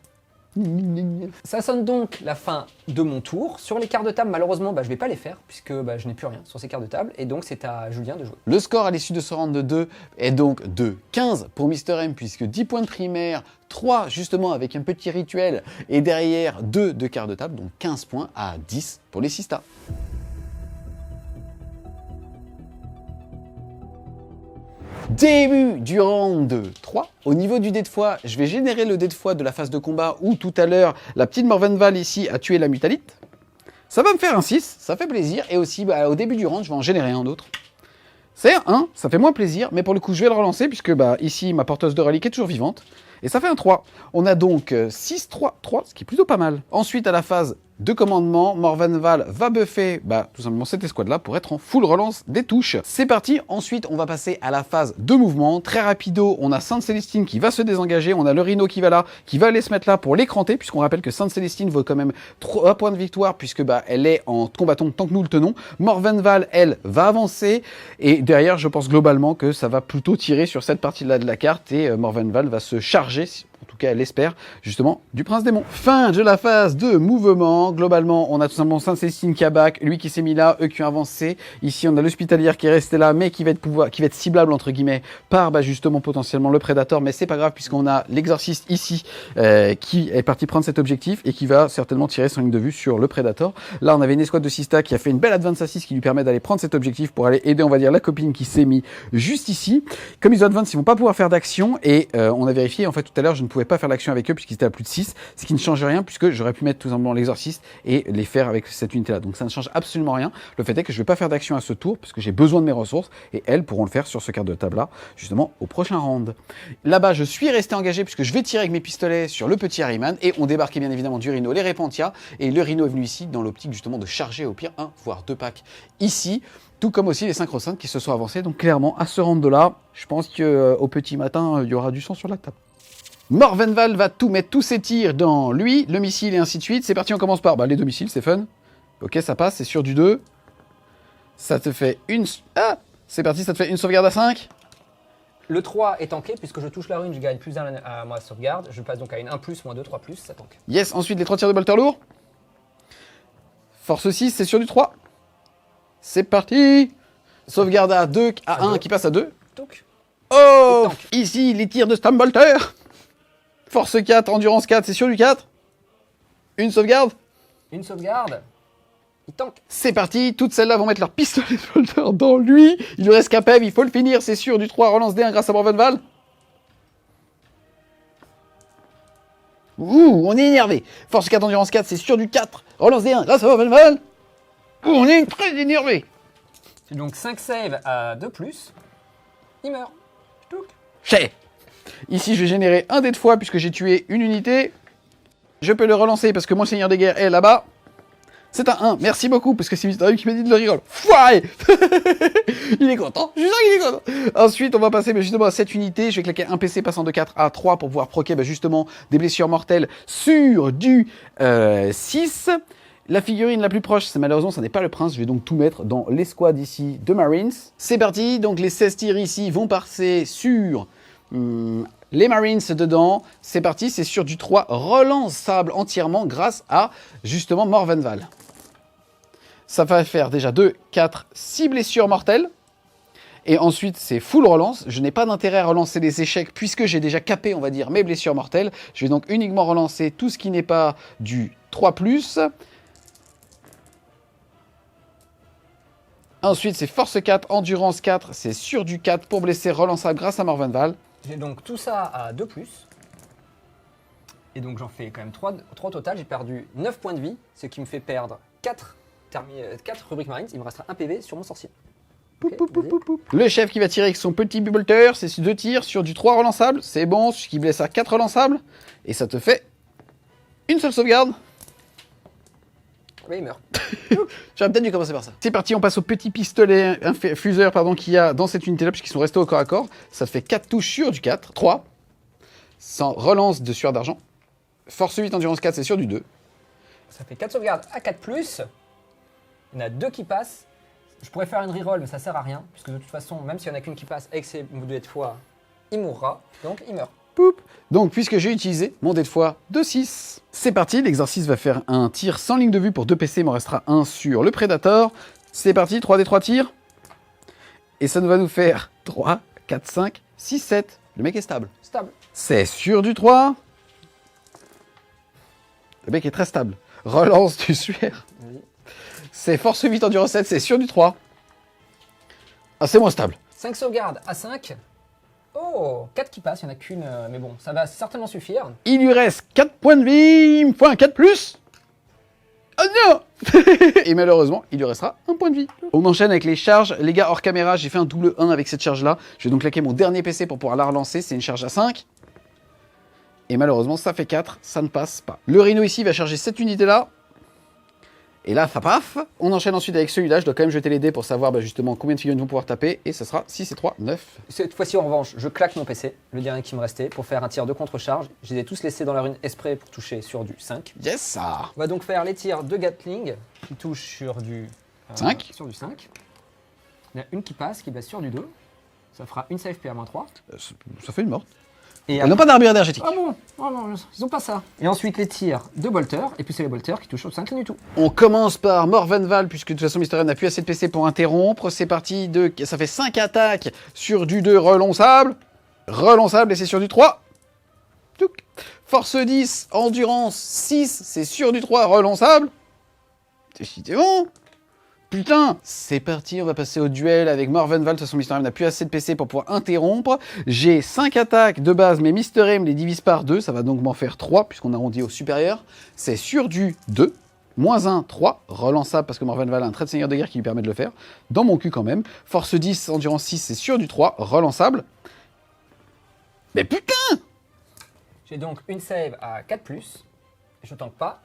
Ça sonne donc la fin de mon tour. Sur les cartes de table, malheureusement, je vais pas les faire, puisque je n'ai plus rien sur ces cartes de table, et donc c'est à Julien de jouer. Le score à l'issue de ce round de 2 est donc de 15 pour Mister M, puisque 10 points de primaire, 3 justement avec un petit rituel, et derrière 2 de cartes de table, donc 15 points à 10 pour les Sista. Début du round 3. Au niveau du dé de foi, je vais générer le dé de foi de la phase de combat où tout à l'heure, la petite Morvenval ici a tué la Mutalite. Ça va me faire un 6, ça fait plaisir. Et aussi, au début du round, je vais en générer un autre. C'est un 1, ça fait moins plaisir, mais pour le coup, je vais le relancer puisque ici, ma porteuse de relique est toujours vivante. Et ça fait un 3. On a donc 6, 3, 3, ce qui est plutôt pas mal. Ensuite, à la phase de commandement, Morvenval va buffer tout simplement cette escouade-là pour être en full relance des touches. C'est parti. Ensuite, on va passer à la phase de mouvement. Très rapido, on a Sainte Célestine qui va se désengager. On a le Rhino qui va là, qui va aller se mettre là pour l'écranter, puisqu'on rappelle que Sainte Célestine vaut quand même 3 points de victoire, puisque elle est en combattant tant que nous le tenons. Morvenval, elle, va avancer. Et derrière, je pense globalement que ça va plutôt tirer sur cette partie-là de la carte. Et Morvenval va se charger, en tout cas elle espère, justement, du Prince Démon. Fin de la phase de mouvement. Globalement, on a tout simplement Sainte-Célestine qui a back, lui qui s'est mis là, eux qui ont avancé. Ici, on a l'hospitalière qui est resté là, mais qui va être ciblable, entre guillemets, par justement potentiellement le Predator. Mais c'est pas grave, puisqu'on a l'exorciste ici qui est parti prendre cet objectif et qui va certainement tirer son ligne de vue sur le Predator. Là, on avait une escouade de Sista qui a fait une belle advance à 6 qui lui permet d'aller prendre cet objectif pour aller aider, on va dire, la copine qui s'est mis juste ici. Comme ils ont advance, ils vont pas pouvoir faire d'action et on a vérifié, en fait, tout à l'heure, je ne pouvais pas faire l'action avec eux puisqu'ils étaient à plus de 6, ce qui ne change rien puisque j'aurais pu mettre tout simplement l'exorciste et les faire avec cette unité là. Donc ça ne change absolument rien. Le fait est que je ne vais pas faire d'action à ce tour puisque j'ai besoin de mes ressources et elles pourront le faire sur ce carte de table là, justement au prochain round. Là-bas, je suis resté engagé puisque je vais tirer avec mes pistolets sur le petit Harryman et on débarquait bien évidemment du Rhino, les Repentia, et le Rhino est venu ici dans l'optique justement de charger au pire 1 voire 2 packs ici. Tout comme aussi les Synchrosaintes qui se sont avancés. Donc clairement, à ce round-là, je pense qu'au petit matin, il y aura du sang sur la table. Morvenval va tout mettre, tous ses tirs dans lui, le missile et ainsi de suite. C'est parti, on commence par les deux missiles, c'est fun. Ok, ça passe, c'est sur du 2. Ça te fait une... Ah, c'est parti, ça te fait une sauvegarde à 5. Le 3 est tanké, puisque je touche la rune, je gagne plus 1 à ma sauvegarde. Je passe donc à une 1+, -2, 3+, ça tank. Yes, ensuite les 3 tirs de bolter lourd. Force 6, c'est sur du 3. C'est parti. Sauvegarde à 2, à 1 qui passe à 2. Donc. Oh, ici les tirs de Stambolter. Force 4, endurance 4, c'est sur du 4. Une sauvegarde. Une sauvegarde. Il tank. C'est parti, toutes celles-là vont mettre leur pistolet de bolter dans lui. Il lui reste qu'un PEV, il faut le finir, c'est sûr. Du 3, relance D1 grâce à Morvenval. Ouh, on est énervé. Force 4, endurance 4, c'est sur du 4. Relance D1 grâce à Morvenval. Ouh, on est très énervé. C'est donc 5 saves à 2+. Il meurt. Touc. Chez. Ici, je vais générer un dé de foi puisque j'ai tué une unité. Je peux le relancer parce que mon seigneur des guerres est là-bas. C'est un 1. Merci beaucoup parce que c'est Mister M qui m'a dit de le rigole. Fouaille. Il est content. Je suis sûr qu'il est content. Ensuite, on va passer justement à cette unité. Je vais claquer un PC passant de 4 à 3 pour pouvoir proquer justement des blessures mortelles sur du 6. La figurine la plus proche, c'est malheureusement, ça n'est pas le prince. Je vais donc tout mettre dans l'escouade ici de Marines. C'est parti. Donc les 16 tirs ici vont passer sur... les Marines dedans, c'est parti, c'est sur du 3 relançable entièrement grâce à justement Morvenval. Ça va faire déjà 2, 4, 6 blessures mortelles. Et ensuite, c'est full relance. Je n'ai pas d'intérêt à relancer les échecs puisque j'ai déjà capé, on va dire, mes blessures mortelles. Je vais donc uniquement relancer tout ce qui n'est pas du 3+. Ensuite, c'est force 4, endurance 4, c'est sur du 4 pour blesser relançable grâce à Morvenval. J'ai donc tout ça à 2+. Et donc j'en fais quand même 3 total. J'ai perdu 9 points de vie, ce qui me fait perdre 4 rubriques marines. Il me restera 1 PV sur mon sorcier. Okay, le chef qui va tirer avec son petit bolter, c'est 2 tirs sur du 3 relançable. C'est bon, ce qui blesse à 4 relançables. Et ça te fait une seule sauvegarde. Oui, il meurt. J'aurais peut-être dû commencer par ça. C'est parti, on passe au petit pistolet fuseur qu'il y a dans cette unité-là, puisqu'ils sont restés au corps à corps. Ça fait 4 touches sur du 4, 3. Sans relance de sueur d'argent. Force 8, endurance 4, c'est sur du 2. Ça fait 4 sauvegardes à 4+. Il y en a 2 qui passent. Je pourrais faire une reroll, mais ça sert à rien, puisque de toute façon, même s'il n'y en a qu'une qui passe avec ses bouts de foi, il mourra. Donc il meurt. Poup. Donc, puisque j'ai utilisé mon dé de foi de 6, c'est parti. L'exorciste va faire un tir sans ligne de vue pour 2 PC. Il m'en restera un sur le Predator. C'est parti, 3 3 tirs. Et ça va nous faire 3, 4, 5, 6, 7. Le mec est stable. Stable. C'est sur du 3. Le mec est très stable. Relance du suaire. Oui. C'est force 8 endurance 7, c'est sur du 3. Ah, c'est moins stable. 5 sauvegardes à 5. Oh, 4 qui passent, il n'y en a qu'une, mais bon, ça va certainement suffire. Il lui reste 4 points de vie. Il me faut un 4 plus. Oh non. Et malheureusement, il lui restera un point de vie. On enchaîne avec les charges. Les gars, hors caméra, j'ai fait un double 1 avec cette charge-là. Je vais donc claquer mon dernier PC pour pouvoir la relancer. C'est une charge à 5. Et malheureusement, ça fait 4. Ça ne passe pas. Le Rhino ici va charger cette unité-là. Et là, ça paf. On enchaîne ensuite avec celui-là. Je dois quand même jeter les dés pour savoir justement combien de figurines vont pouvoir taper. Et ça sera 6 et 3, 9. Cette fois-ci, en revanche, je claque mon PC, le dernier qui me restait, pour faire un tir de contre-charge. Je les ai tous laissés dans leur rune esprit pour toucher sur du 5. Yes, ça. On va donc faire les tirs de Gatling qui touchent sur du 5. Sur du 5. Il y en a une qui passe, qui va sur du 2. Ça fera une save PA-3. Ça fait une morte. Et Ils n'ont pas d'armure énergétique. Ah bon, oh non, ils ont pas ça. Et ensuite les tirs de Bolter, et puis c'est les Bolter qui touchent sur 5 rien du tout. On commence par Morvenval, puisque de toute façon Mystery n'a plus assez de PC pour interrompre. C'est parti, ça fait 5 attaques sur du 2 relançable. Relançable et c'est sur du 3. Touc. Force 10, endurance 6, c'est sur du 3 relançable. C'est bon. Putain, c'est parti, on va passer au duel avec Morvenval. De toute façon, Mister M n'a plus assez de PC pour pouvoir interrompre. J'ai 5 attaques de base, mais Mister M les divise par 2. Ça va donc m'en faire 3, puisqu'on arrondit au supérieur. C'est sur du 2. Moins 1, 3. Relançable, parce que Morvenval a un trait de seigneur de guerre qui lui permet de le faire. Dans mon cul quand même. Force 10, endurance 6, c'est sur du 3. Relançable. Mais putain! J'ai donc une save à 4+. Je tank pas.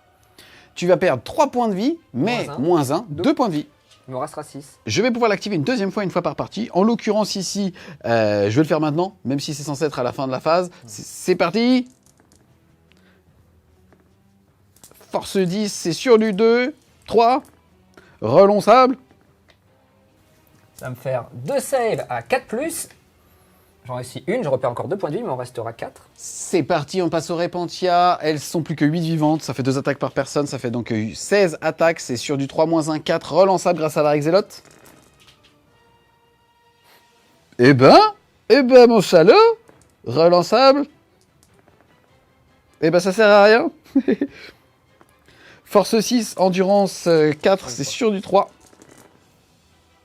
Tu vas perdre 3 points de vie, mais moins 1, 2 points de vie. Il me restera 6. Je vais pouvoir l'activer une deuxième fois, une fois par partie. En l'occurrence ici, je vais le faire maintenant, même si c'est censé être à la fin de la phase. C'est parti. Force 10, c'est sur du 2. 3. Relançable. Ça va me faire 2 saves à 4+. J'en réussis une, je repère encore 2 points de vie, il m'en restera 4. C'est parti, on passe au Repentia. Elles sont plus que 8 vivantes, ça fait 2 attaques par personne, ça fait donc 16 attaques. C'est sur du 3, moins 1, 4, relançable grâce à la Rexelote. Eh ben, mon salaud, relançable. Eh ben, ça sert à rien. Force 6, endurance 4, c'est sur du 3.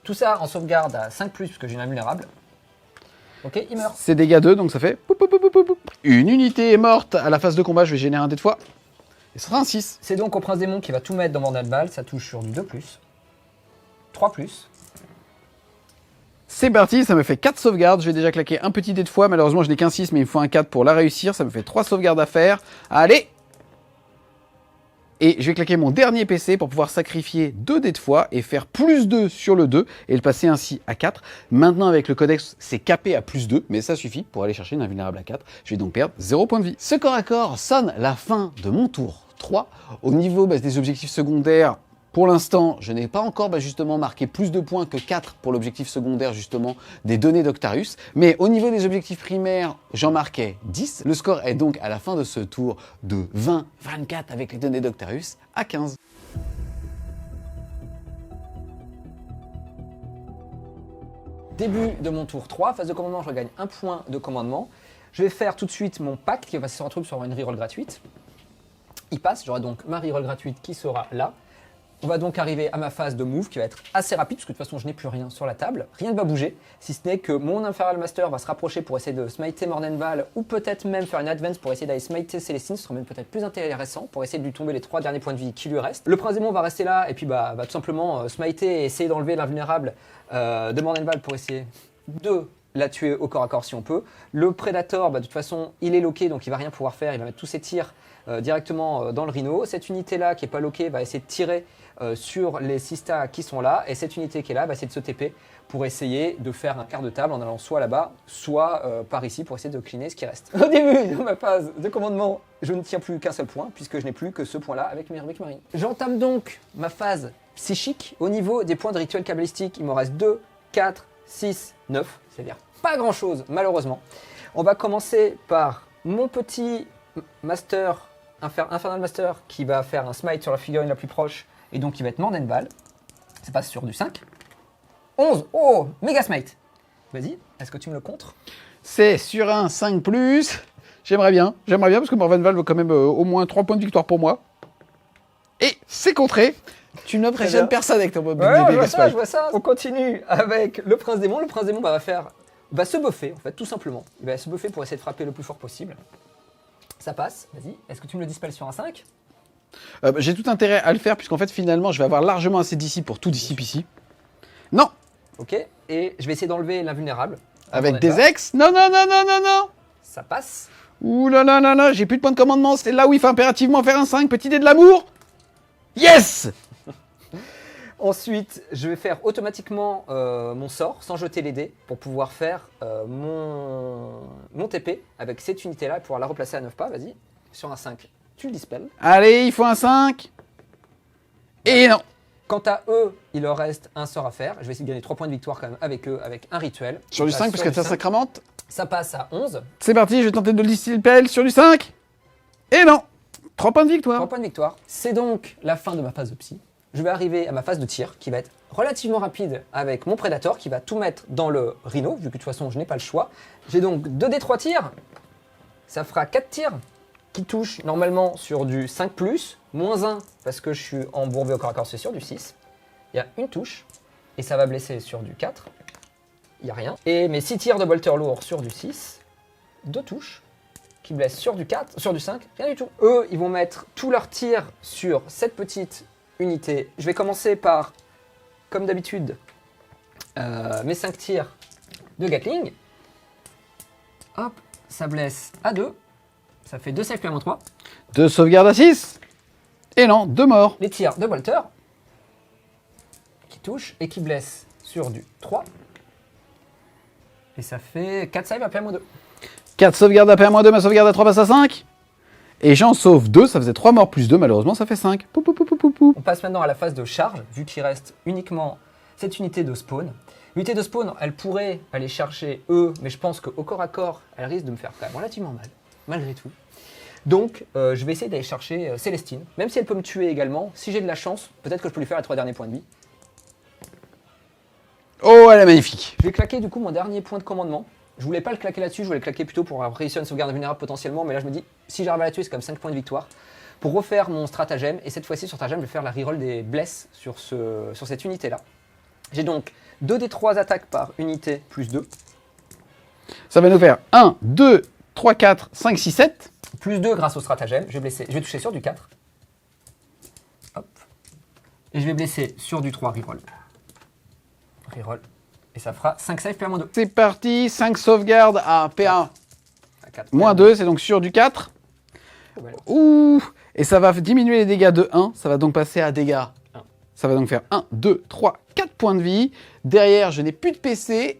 Tout ça en sauvegarde à 5+, parce que j'ai une invulnérable. Ok, il meurt. C'est dégâts 2, donc ça fait... Poup, poup, poup, poup, poup. Une unité est morte. À la phase de combat, je vais générer un dé de foi. Et ce sera un 6. C'est donc au Prince Démon qui va tout mettre dans Morvenval. Ça touche sur du 2+. 3+. C'est parti, ça me fait 4 sauvegardes. Je vais déjà claquer un petit dé de foi. Malheureusement, je n'ai qu'un 6, mais il me faut un 4 pour la réussir. Ça me fait 3 sauvegardes à faire. Allez! Et je vais claquer mon dernier PC pour pouvoir sacrifier 2 dés de foi et faire plus 2 sur le 2 et le passer ainsi à 4. Maintenant, avec le codex, c'est capé à plus 2, mais ça suffit pour aller chercher une invulnérable à 4. Je vais donc perdre 0 point de vie. Ce corps à corps sonne la fin de mon tour 3. Au niveau des objectifs secondaires, pour l'instant, je n'ai pas encore justement marqué plus de points que 4 pour l'objectif secondaire justement des données d'Octarius. Mais au niveau des objectifs primaires, j'en marquais 10. Le score est donc à la fin de ce tour de 20-24 avec les données d'Octarius à 15. Début de mon tour 3, phase de commandement, je regagne 1 point de commandement. Je vais faire tout de suite mon pacte qui va se retrouver sur une reroll gratuite. Il passe, j'aurai donc ma reroll gratuite qui sera là. On va donc arriver à ma phase de move qui va être assez rapide, parce que de toute façon je n'ai plus rien sur la table. Rien ne va bouger, si ce n'est que mon Infernal Master va se rapprocher pour essayer de smiter Morvenval, ou peut-être même faire une advance pour essayer d'aller smiter Célestine, ce sera même peut-être plus intéressant pour essayer de lui tomber les 3 derniers points de vie qui lui restent. Le Prince Démon va rester là et puis va tout simplement smiter et essayer d'enlever l'invulnérable de Morvenval pour essayer de la tuer au corps à corps si on peut. Le Predator, de toute façon, il est loqué, donc il va rien pouvoir faire, il va mettre tous ses tirs directement dans le Rhino. Cette unité-là qui n'est pas loquée va essayer de tirer sur les Sistas qui sont là, et cette unité qui est là va essayer de se TP pour essayer de faire un quart de table en allant soit là-bas, soit par ici pour essayer de cleaner ce qui reste. Au début de ma phase de commandement, je ne tiens plus qu'un seul point, puisque je n'ai plus que ce point-là avec mes Heroic Marines. J'entame donc ma phase psychique. Au niveau des points de rituel cabalistique, il m'en reste 2, 4, 6, 9, c'est-à-dire pas grand-chose malheureusement. On va commencer par mon petit master, Infernal Master, qui va faire un smite sur la figurine la plus proche, et donc qui va être Mordenval. Ça passe sur du 5. 11. Oh, méga smite. Vas-y, est-ce que tu me le contres? C'est sur un 5+. J'aimerais bien parce que Morvenval vaut quand même au moins 3 points de victoire pour moi. Et c'est contré. Tu n'impressionnes personne avec ton Ouais, je vois ça. On continue avec le prince démon. Le prince démon va se buffer, en fait, tout simplement. Il va se buffer pour essayer de frapper le plus fort possible. Ça passe, vas-y. Est-ce que tu me le dispelles sur un 5? J'ai tout intérêt à le faire, puisqu'en fait, finalement, je vais avoir largement assez d'ici pour tout dissipe ici. Non. Ok, et je vais essayer d'enlever l'invulnérable. Avec des ex. Non. Ça passe. Ouh là là là là, j'ai plus de points de commandement. C'est là où il faut impérativement faire un 5. Petit dé de l'amour. Yes. Ensuite, je vais faire automatiquement mon sort sans jeter les dés pour pouvoir faire mon TP avec cette unité-là et pouvoir la replacer à 9 pas. Vas-y, sur un 5, tu le dispelles. Allez, il faut un 5. Et non. Quant à eux, il leur reste un sort à faire. Je vais essayer de gagner 3 points de victoire quand même avec eux, avec un rituel. Sur du 5, parce que ça sacramente. Ça passe à 11. C'est parti, je vais tenter de le dispel sur du 5. Et non. 3 points de victoire. 3 points de victoire. C'est donc la fin de ma phase de psy. Je vais arriver à ma phase de tir qui va être relativement rapide avec mon prédateur qui va tout mettre dans le rhino, vu que de toute façon je n'ai pas le choix. J'ai donc 2d3 tirs. Ça fera 4 tirs qui touchent normalement sur du 5+, moins 1 parce que je suis embourbé au corps à corps, c'est sur du 6. Il y a une touche et ça va blesser sur du 4. Il n'y a rien. Et mes 6 tirs de bolter lourd sur du 6. 2 touches qui blessent sur du 4, sur du 5, rien du tout. Eux, ils vont mettre tous leurs tirs sur cette petite unité. Je vais commencer par, comme d'habitude, mes 5 tirs de Gatling. Hop, ça blesse à 2. Ça fait 2 saves PA-3. 2 sauvegardes à 6. Et non, 2 morts. Les tirs de Bolter, qui touchent et qui blessent sur du 3. Et ça fait 4 saves à PA-2. 4 sauvegardes à PA-2, ma sauvegarde à 3 passe à 5. Et j'en sauve 2, ça faisait 3 morts plus 2, malheureusement ça fait 5. Pou, pou, pou, pou, pou, pou. On passe maintenant à la phase de charge, vu qu'il reste uniquement cette unité de spawn. L'unité de spawn, elle pourrait aller chercher eux, mais je pense qu'au corps à corps, elle risque de me faire quand même relativement mal, malgré tout. Donc, je vais essayer d'aller chercher Célestine, même si elle peut me tuer également. Si j'ai de la chance, peut-être que je peux lui faire les 3 derniers points de vie. Oh, elle est magnifique. Je vais claquer du coup mon dernier point de commandement. Je voulais pas le claquer là-dessus, je voulais le claquer plutôt pour réussir une sauvegarde vulnérable potentiellement, mais là je me dis, si j'arrive à la tuer, c'est comme 5 points de victoire. Pour refaire mon stratagème, et cette fois-ci sur stratagème, je vais faire la reroll des blesses sur cette unité-là. J'ai donc 2d3 attaques par unité plus 2. Ça va nous faire 1, 2, 3, 4, 5, 6, 7. Plus 2 grâce au stratagème, je vais toucher sur du 4. Hop. Et je vais blesser sur du 3 reroll. Reroll. Et ça fera 5 saves PA-2. C'est parti, 5 sauvegardes à PA. À 4, Moins 2, c'est donc sur du 4. Voilà. Ouh. Et ça va diminuer les dégâts de 1, ça va donc passer à dégâts. 1. Ça va donc faire 1, 2, 3, 4 points de vie. Derrière, je n'ai plus de PC.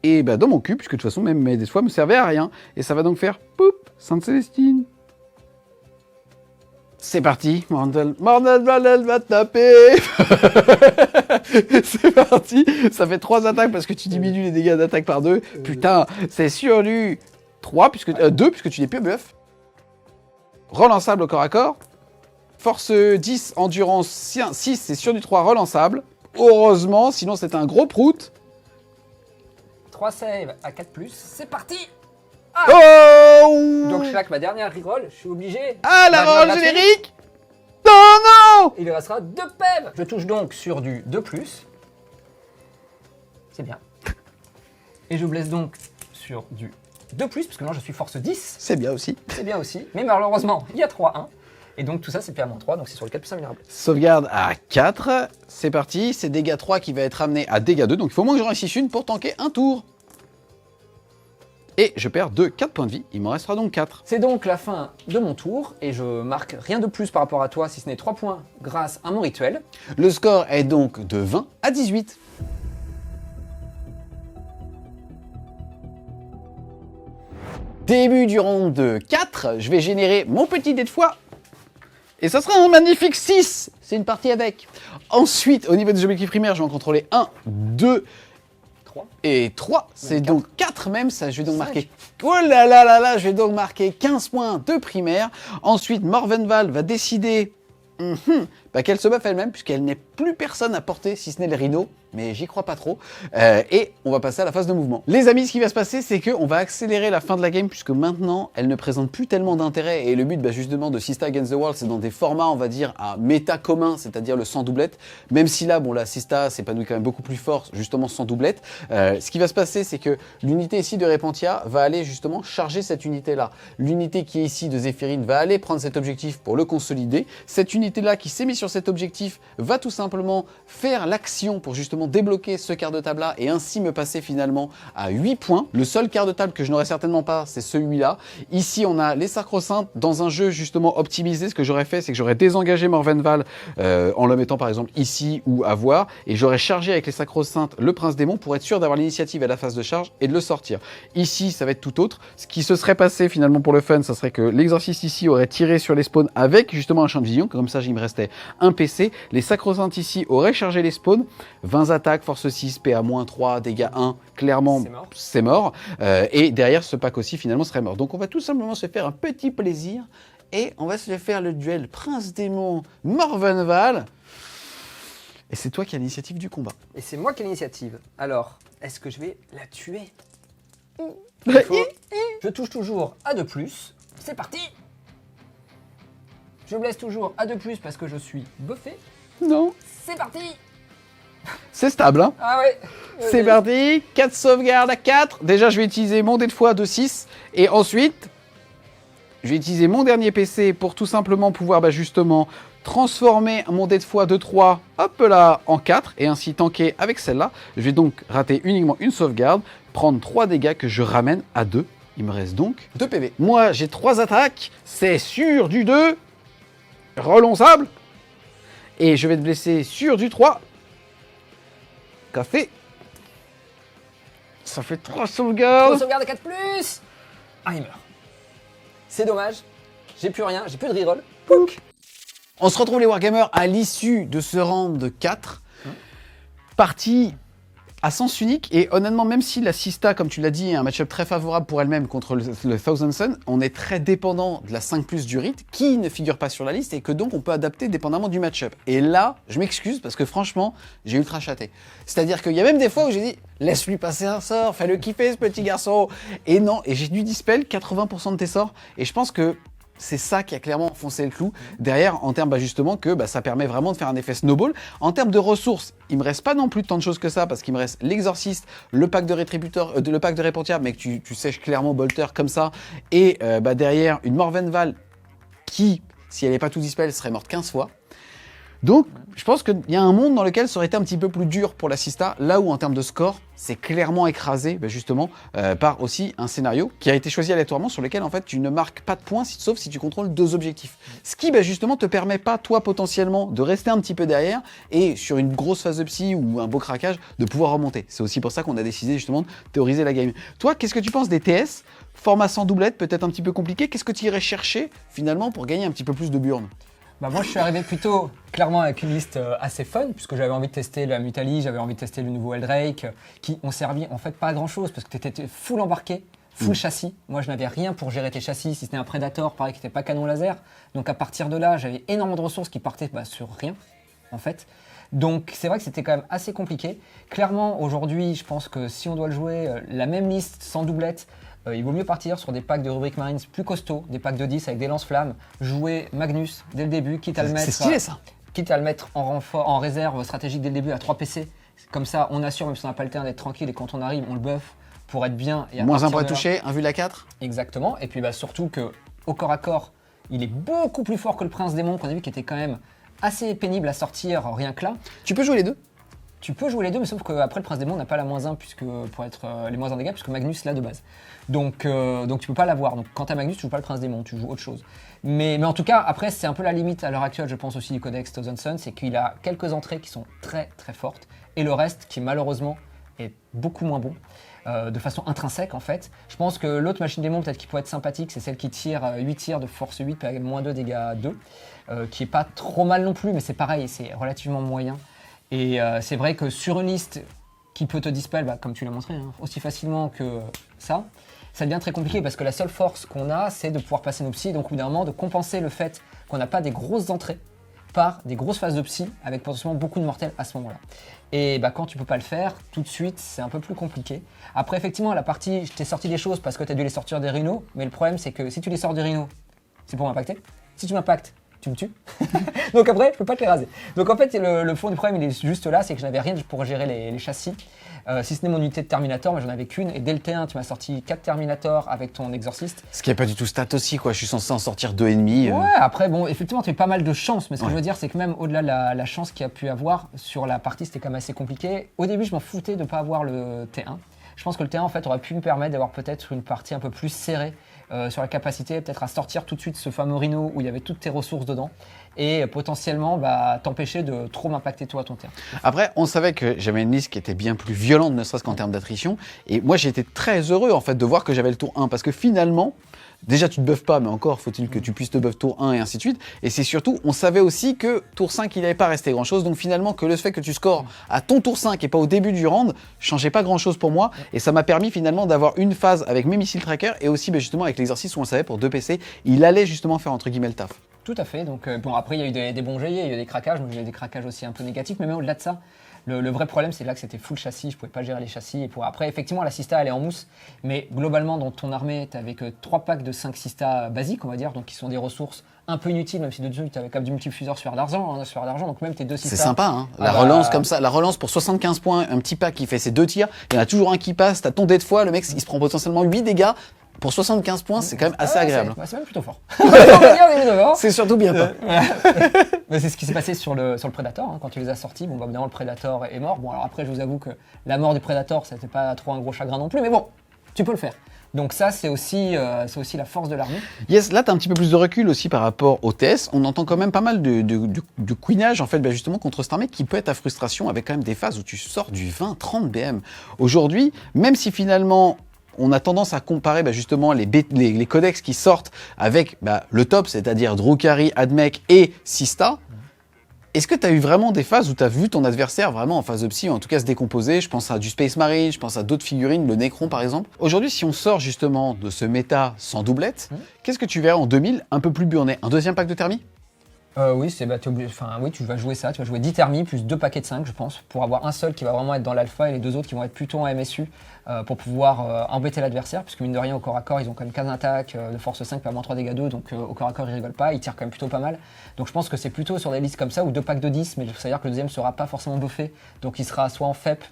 Et bah dans mon cul, puisque de toute façon, même des fois, me servait à rien. Et ça va donc faire poup, Sainte-Célestine. C'est parti, Mordenval va taper. C'est parti, ça fait 3 attaques parce que tu diminues les dégâts d'attaque par 2. Putain, c'est sur du 3, 2 puisque tu n'es plus bluff. Relançable au corps à corps. Force 10, endurance 6, c'est sur du 3 relançable. Heureusement, sinon c'est un gros prout. 3 saves à 4+, c'est parti. Oh. Donc je claque ma dernière reroll, je suis obligé. Ah, la Bah, roll je vais la générique. Non, non. Il lui restera 2 PEV. Je touche donc sur du 2+. C'est bien. Et je blesse donc sur du 2+, parce que maintenant je suis force 10. C'est bien aussi. C'est bien aussi. Mais malheureusement, il y a 3-1. Et donc tout ça c'est PA-3, donc c'est sur le 4 plus vulnérable. Sauvegarde à 4. C'est parti, c'est dégâts 3 qui va être amené à dégâts 2. Donc il faut au moins que j'en réussisse une pour tanker un tour. Et je perds 4 points de vie, il m'en restera donc 4. C'est donc la fin de mon tour, et je marque rien de plus par rapport à toi, si ce n'est 3 points grâce à mon rituel. Le score est donc de 20 à 18. Début du round de 4, je vais générer mon petit dé de foi. Et ça sera un magnifique 6. C'est une partie avec. Ensuite, au niveau des objectifs primaires, je vais en contrôler 1, 2, 3. Et 3, c'est Même donc 4 même, ça je vais donc Cinq. marquer. Oh là là là là, je vais donc marquer 15 points de primaire. Ensuite, Morvenval va décider qu'elle se baffe elle-même, puisqu'elle n'est plus personne à porter, si ce n'est les rhinos, mais j'y crois pas trop. Et on va passer à la phase de mouvement. Les amis, ce qui va se passer, c'est qu'on va accélérer la fin de la game, puisque maintenant, elle ne présente plus tellement d'intérêt. Et le but, justement, de Sista Against the World, c'est dans des formats, on va dire, à méta commun, c'est-à-dire le sans doublette. Même si là, bon, la Sista s'épanouit quand même beaucoup plus fort, justement, sans doublette. Ce qui va se passer, c'est que l'unité ici de Repentia va aller, justement, charger cette unité-là. L'unité qui est ici de Zéphirine va aller prendre cet objectif pour le consolider. Cette unité-là qui s'est mise sur cet objectif va tout simplement faire l'action pour justement débloquer ce quart de table-là et ainsi me passer finalement à 8 points. Le seul quart de table que je n'aurai certainement pas, c'est celui-là. Ici, on a les sacro-saintes. Dans un jeu justement optimisé, ce que j'aurais fait, c'est que j'aurais désengagé Morvenval en le mettant par exemple ici ou à voir, et j'aurais chargé avec les sacro-saintes le prince démon pour être sûr d'avoir l'initiative à la phase de charge et de le sortir. Ici, ça va être tout autre. Ce qui se serait passé finalement pour le fun, ça serait que l'exorciste ici aurait tiré sur les spawns avec justement un champ de vision, comme ça il me restait un PC. Les sacro-saintes ici auraient chargé les spawns. 20 attaques, force 6, PA-3, dégâts 1. Clairement, c'est mort. Et derrière, ce pack aussi, finalement, serait mort. Donc, on va tout simplement se faire un petit plaisir. Et on va se faire le duel Prince-Démon Morvenval. Et c'est toi qui as l'initiative du combat. Et c'est moi qui ai l'initiative. Alors, est-ce que je vais la tuer? Je touche toujours à 2+. C'est parti. Je blesse toujours à 2+, parce que je suis buffé. Non. C'est parti. C'est stable, hein. Ah ouais. C'est parti. 4 sauvegardes à 4. Déjà, je vais utiliser mon dé de foi de 6. Et ensuite, je vais utiliser mon dernier PC pour tout simplement pouvoir justement transformer mon dé de foi de 3, hop là, en 4. Et ainsi tanker avec celle-là. Je vais donc rater uniquement une sauvegarde. Prendre 3 dégâts que je ramène à 2. Il me reste donc 2 PV. Moi, j'ai 3 attaques. C'est sur du 2. Relonçable. Et je vais te blesser sur du 3. Café. Ça fait 3 sauvegardes. 3 sauvegardes à 4+. Ah, il meurt. C'est dommage. J'ai plus rien, j'ai plus de reroll. Pouc. On se retrouve les Wargamers à l'issue de ce round de 4. Partie à sens unique, et honnêtement, même si la Sista, comme tu l'as dit, est un match-up très favorable pour elle-même contre le Thousand Sun, on est très dépendant de la 5+ du rite, qui ne figure pas sur la liste, et que donc on peut adapter dépendamment du match-up. Et là, je m'excuse, parce que franchement, j'ai ultra chaté. C'est-à-dire qu'il y a même des fois où j'ai dit, laisse-lui passer un sort, fais-le kiffer ce petit garçon. Et non, et j'ai dû dispel 80% de tes sorts, et je pense que c'est ça qui a clairement enfoncé le clou. Derrière, en termes justement que ça permet vraiment de faire un effet snowball. En termes de ressources, il me reste pas non plus tant de choses que ça, parce qu'il me reste l'exorciste, le pack de rétributeur, le pack de répentia, mais que tu sèches clairement bolter comme ça. Et derrière, une Morvenval qui, si elle n'est pas tout dispel, serait morte 15 fois. Donc, je pense qu'il y a un monde dans lequel ça aurait été un petit peu plus dur pour la Sista, là où en termes de score, c'est clairement écrasé justement par aussi un scénario qui a été choisi aléatoirement sur lequel en fait tu ne marques pas de points sauf si tu contrôles 2 objectifs. Ce qui justement te permet pas toi potentiellement de rester un petit peu derrière et sur une grosse phase de psy ou un beau craquage de pouvoir remonter. C'est aussi pour ça qu'on a décidé justement de théoriser la game. Toi, qu'est-ce que tu penses des TS? Format sans doublette, peut-être un petit peu compliqué. Qu'est-ce que tu irais chercher finalement pour gagner un petit peu plus de burn? Moi, je suis arrivé plutôt clairement avec une liste assez fun, puisque j'avais envie de tester la Mutali, j'avais envie de tester le nouveau Eldrake, qui ont servi en fait pas à grand chose, parce que tu étais full embarqué, full châssis. Moi, je n'avais rien pour gérer tes châssis, si c'était un Predator, pareil, qui n'était pas canon laser. Donc à partir de là, j'avais énormément de ressources qui partaient sur rien, en fait. Donc c'est vrai que c'était quand même assez compliqué. Clairement, aujourd'hui, je pense que si on doit le jouer, la même liste sans doublette, il vaut mieux partir sur des packs de rubriques Marines plus costauds, des packs de 10 avec des lance-flammes, jouer Magnus dès le début, quitte à le mettre, c'est stylé, ça. Quitte à le mettre en renfort, en réserve stratégique dès le début à 3 PC. Comme ça, on assure, même si on n'a pas le temps d'être tranquille, et quand on arrive, on le buff pour être bien. Et Moins 1 pour être touché, 1 vu à 4. Exactement, et puis surtout qu'au corps à corps, il est beaucoup plus fort que le Prince Démon, qu'on a vu qui était quand même assez pénible à sortir, rien que là. Tu peux jouer les deux? Tu peux jouer les deux, mais sauf qu'après le Prince Démon n'a pas la -1 pour être les -1 dégâts, puisque Magnus l'a de base. Donc tu peux pas l'avoir. Donc quand t'as Magnus, tu joues pas le Prince Démon, tu joues autre chose. Mais en tout cas, après, c'est un peu la limite à l'heure actuelle, je pense aussi du Codex Thousand Sun, c'est qu'il a quelques entrées qui sont très très fortes, et le reste qui malheureusement est beaucoup moins bon. De façon intrinsèque en fait. Je pense que l'autre machine démon peut-être qui pourrait être sympathique, c'est celle qui tire 8 tirs de force 8 avec -2 dégâts 2, qui est pas trop mal non plus, mais c'est pareil, c'est relativement moyen. Et c'est vrai que sur une liste qui peut te dispel, comme tu l'as montré, hein, aussi facilement que ça devient très compliqué parce que la seule force qu'on a, c'est de pouvoir passer nos psys, donc au bout d'un moment de compenser le fait qu'on n'a pas des grosses entrées par des grosses phases de psy avec potentiellement beaucoup de mortels à ce moment-là. Et quand tu peux pas le faire, tout de suite, c'est un peu plus compliqué. Après, effectivement, la partie, je t'ai sorti des choses parce que tu as dû les sortir des rhinos, mais le problème, c'est que si tu les sors des rhinos, c'est pour m'impacter. Si tu m'impactes, tu me tues. Donc après, je peux pas te les raser. Donc en fait, le fond du problème, il est juste là, c'est que je n'avais rien pour gérer les châssis. Si ce n'est mon unité de Terminator, mais j'en avais qu'une. Et dès le T1, tu m'as sorti 4 Terminators avec ton Exorciste. Ce qui n'est pas du tout stat aussi, quoi. Je suis censé en sortir 2,5. Ouais, après, bon, effectivement, tu as eu pas mal de chance. Mais ce que je veux dire, c'est que même au-delà de la chance qu'il y a pu avoir sur la partie, c'était quand même assez compliqué. Au début, je m'en foutais de ne pas avoir le T1. Je pense que le T1 en fait aurait pu me permettre d'avoir peut-être une partie un peu plus serrée sur la capacité, peut-être à sortir tout de suite ce fameux Rhino où il y avait toutes tes ressources dedans et potentiellement t'empêcher de trop m'impacter toi à ton T1. Après, on savait que j'avais une liste qui était bien plus violente, ne serait-ce qu'en termes d'attrition. Et moi, j'étais très heureux en fait de voir que j'avais le tour 1 parce que finalement, déjà tu te buffes pas, mais encore faut-il que tu puisses te buff tour 1 et ainsi de suite. Et c'est surtout, on savait aussi que tour 5 il n'allait pas rester grand-chose. Donc finalement, que le fait que tu scores à ton tour 5 et pas au début du round, changeait pas grand-chose pour moi. Et ça m'a permis finalement d'avoir une phase avec mes missiles trackers et aussi justement avec l'exercice où on savait pour 2 PC, il allait justement faire entre guillemets le taf. Tout à fait. Donc bon, après il y a eu des bons jets, il y a eu des craquages, mais il y a eu des craquages aussi un peu négatifs. Mais même au-delà de ça, le vrai problème, c'est là que c'était full châssis, je pouvais pas gérer les châssis. Après, effectivement, la Sista, elle est en mousse, mais globalement, dans ton armée, tu avais que 3 packs de 5 Sista basiques, on va dire, donc qui sont des ressources un peu inutiles, même si dessus, tu avais quand même du multifuseur sur d'argent, donc même tes 2 Sista. C'est sympa, hein. La relance comme ça, la relance pour 75 points, un petit pack qui fait ses 2 tirs, il y en a toujours un qui passe, t'as ton dé de foi, le mec, il se prend potentiellement 8 dégâts. Pour 75 points, c'est quand même assez agréable. C'est même plutôt fort. C'est surtout bien pas. Mais c'est ce qui s'est passé sur le Predator, hein, quand tu les as sortis. Bon, évidemment, le Predator est mort. Bon, alors après, je vous avoue que la mort du Predator, c'était pas trop un gros chagrin non plus, mais bon, tu peux le faire. Donc ça, c'est aussi la force de l'armée. Yes, là, tu as un petit peu plus de recul aussi par rapport au TS. On entend quand même pas mal de queenage, en fait, justement, contre cette armée qui peut être à frustration avec quand même des phases où tu sors du 20-30 BM. Aujourd'hui, même si finalement, on a tendance à comparer justement les codex qui sortent avec le top, c'est-à-dire Drukhari, Admech et Sista. Est-ce que tu as eu vraiment des phases où tu as vu ton adversaire vraiment en phase de psy, ou en tout cas se décomposer? Je pense à du Space Marine, je pense à d'autres figurines, le Necron par exemple. Aujourd'hui, si on sort justement de ce méta sans doublette, qu'est-ce que tu verrais en 2000 un peu plus burné? Un deuxième pack de thermie? Oui, tu vas jouer ça, tu vas jouer 10 thermies plus 2 paquets de 5, je pense, pour avoir un seul qui va vraiment être dans l'alpha et les 2 autres qui vont être plutôt en MSU pour pouvoir embêter l'adversaire, puisque mine de rien, au corps à corps, ils ont quand même 15 attaques, de force 5, pas moins 3 dégâts 2, donc au corps à corps, ils rigolent pas, ils tirent quand même plutôt pas mal. Donc je pense que c'est plutôt sur des listes comme ça, ou 2 packs de 10, mais ça veut dire que le deuxième sera pas forcément buffé, donc il sera soit en FEP,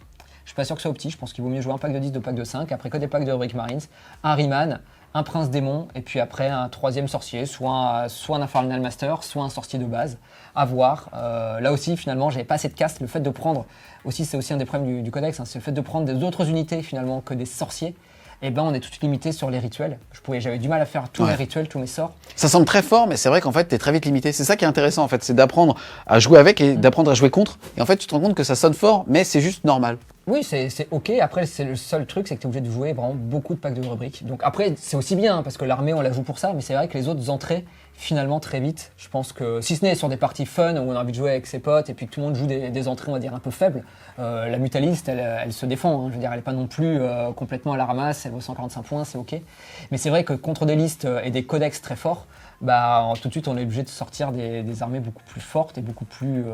je suis pas sûr que ce soit opti, je pense qu'il vaut mieux jouer un pack de 10, 2 packs de 5, après que des packs de Heroic Marines, un Riemann, un prince démon, et puis après un troisième sorcier, soit un Infernal Master, soit un sorcier de base, à voir. Là aussi, finalement, j'avais pas assez de caste. Le fait de prendre, aussi, c'est aussi un des problèmes du codex, hein, c'est le fait de prendre d'autres unités finalement que des sorciers. Et on est tout limité sur les rituels. J'avais du mal à faire tous mes rituels, tous mes sorts. Ça semble très fort, mais c'est vrai qu'en fait, t'es très vite limité. C'est ça qui est intéressant, en fait, c'est d'apprendre à jouer avec et d'apprendre à jouer contre. Et en fait, tu te rends compte que ça sonne fort, mais c'est juste normal. Oui, c'est ok. Après, c'est le seul truc, c'est que tu es obligé de jouer vraiment beaucoup de packs de rubriques. Donc après, c'est aussi bien, hein, parce que l'armée, on la joue pour ça, mais c'est vrai que les autres entrées, finalement, très vite, je pense que, si ce n'est sur des parties fun, où on a envie de jouer avec ses potes, et puis que tout le monde joue des entrées, on va dire, un peu faibles, la mutaliste, elle se défend. Hein, je veux dire, elle n'est pas non plus complètement à la ramasse, elle vaut 145 points, c'est ok. Mais c'est vrai que contre des listes et des codex très forts, tout de suite, on est obligé de sortir des armées beaucoup plus fortes et beaucoup plus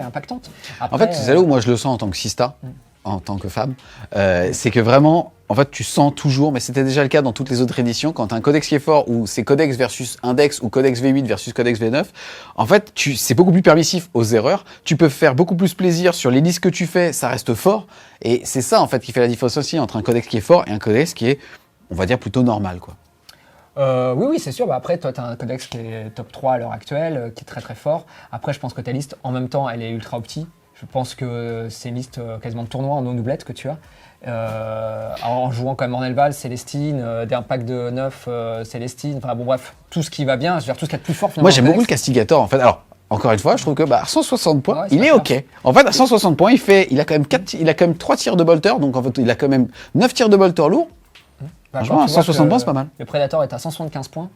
impactantes. Après, en fait, c'est là où moi je le sens en tant que Sista, en tant que femme, c'est que vraiment, en fait, tu sens toujours, mais c'était déjà le cas dans toutes les autres éditions, quand tu as un codex qui est fort, ou c'est codex versus index, ou codex V8 versus codex V9, en fait, c'est beaucoup plus permissif aux erreurs, tu peux faire beaucoup plus plaisir sur les listes que tu fais, ça reste fort, et c'est ça, en fait, qui fait la différence aussi entre un codex qui est fort et un codex qui est, on va dire, plutôt normal, quoi. Oui, c'est sûr. Après, toi, tu as un codex qui est top 3 à l'heure actuelle, qui est très très fort. Après, je pense que ta liste, en même temps, elle est ultra opti. Je pense que c'est une liste quasiment de tournoi en non-doublette que tu as. En jouant quand même en Elval, Célestine, d'un pack de 9, Célestine, enfin bon, bref, tout ce qui va bien, je veux dire, tout ce qui est plus fort. Moi, j'aime beaucoup le Castigator, en fait. Alors, encore une fois, je trouve que à 160 points, il est ok. En fait, à 160 points, il a quand même 3 tirs de bolter, donc en fait, il a quand même 9 tirs de bolter lourds. Franchement, à 160 points, c'est pas mal. Le Predator est à 175 points.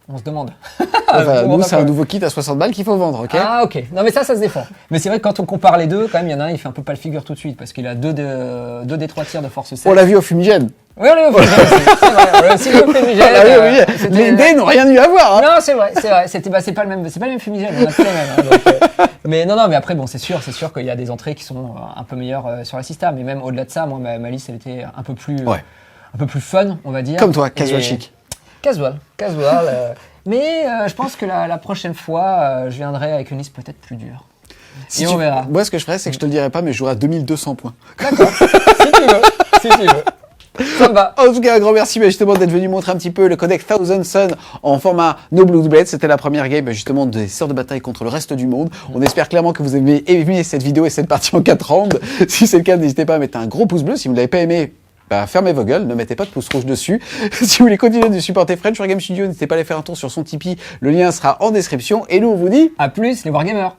On se demande. Enfin, Bon, nous, c'est d'accord. un nouveau kit à 60 balles qu'il faut vendre, ok? Ah ok, non mais ça se défend. Mais c'est vrai que quand on compare les deux, quand même, il y en a un, il fait un peu pas le figure tout de suite, parce qu'il a 2 des 3 tirs de force 7. On l'a vu au fumigène. Oui, on l'a vu au fumigène aussi, c'est vrai. On l'a aussi vu au fumigène. On l'a vu au fumigène. C'était- Les dés n'ont rien eu à voir, hein. Non, c'est vrai. C'est pas le même fumigène, on a plus les mêmes. Hein, donc, mais non, mais après, bon, c'est sûr qu'il y a des entrées qui sont un peu meilleures sur la Sista, mais même au-delà de ça, moi, ma liste, elle était un peu plus fun, on va dire. Comme toi, casual Et- chic. Casual. Mais je pense que la prochaine fois, je viendrai avec une liste peut-être plus dure. Et on verra. Moi, ce que je ferais, c'est que je te le dirai pas, mais je jouerai à 2200 points. D'accord. si tu veux. Ça me va. En tout cas, un grand merci justement d'être venu montrer un petit peu le codex Thousand Sun en format No Blue Blade. C'était la première game justement des sœurs de bataille contre le reste du monde. On espère clairement que vous avez aimé cette vidéo et cette partie en 4 rounds. Si c'est le cas, n'hésitez pas à mettre un gros pouce bleu. Si vous ne l'avez pas aimé, fermez vos gueules, ne mettez pas de pouce rouge dessus. Si vous voulez continuer de supporter French Wargame Studio, n'hésitez pas à aller faire un tour sur son Tipeee. Le lien sera en description. Et nous, on vous dit À plus, les Wargamers.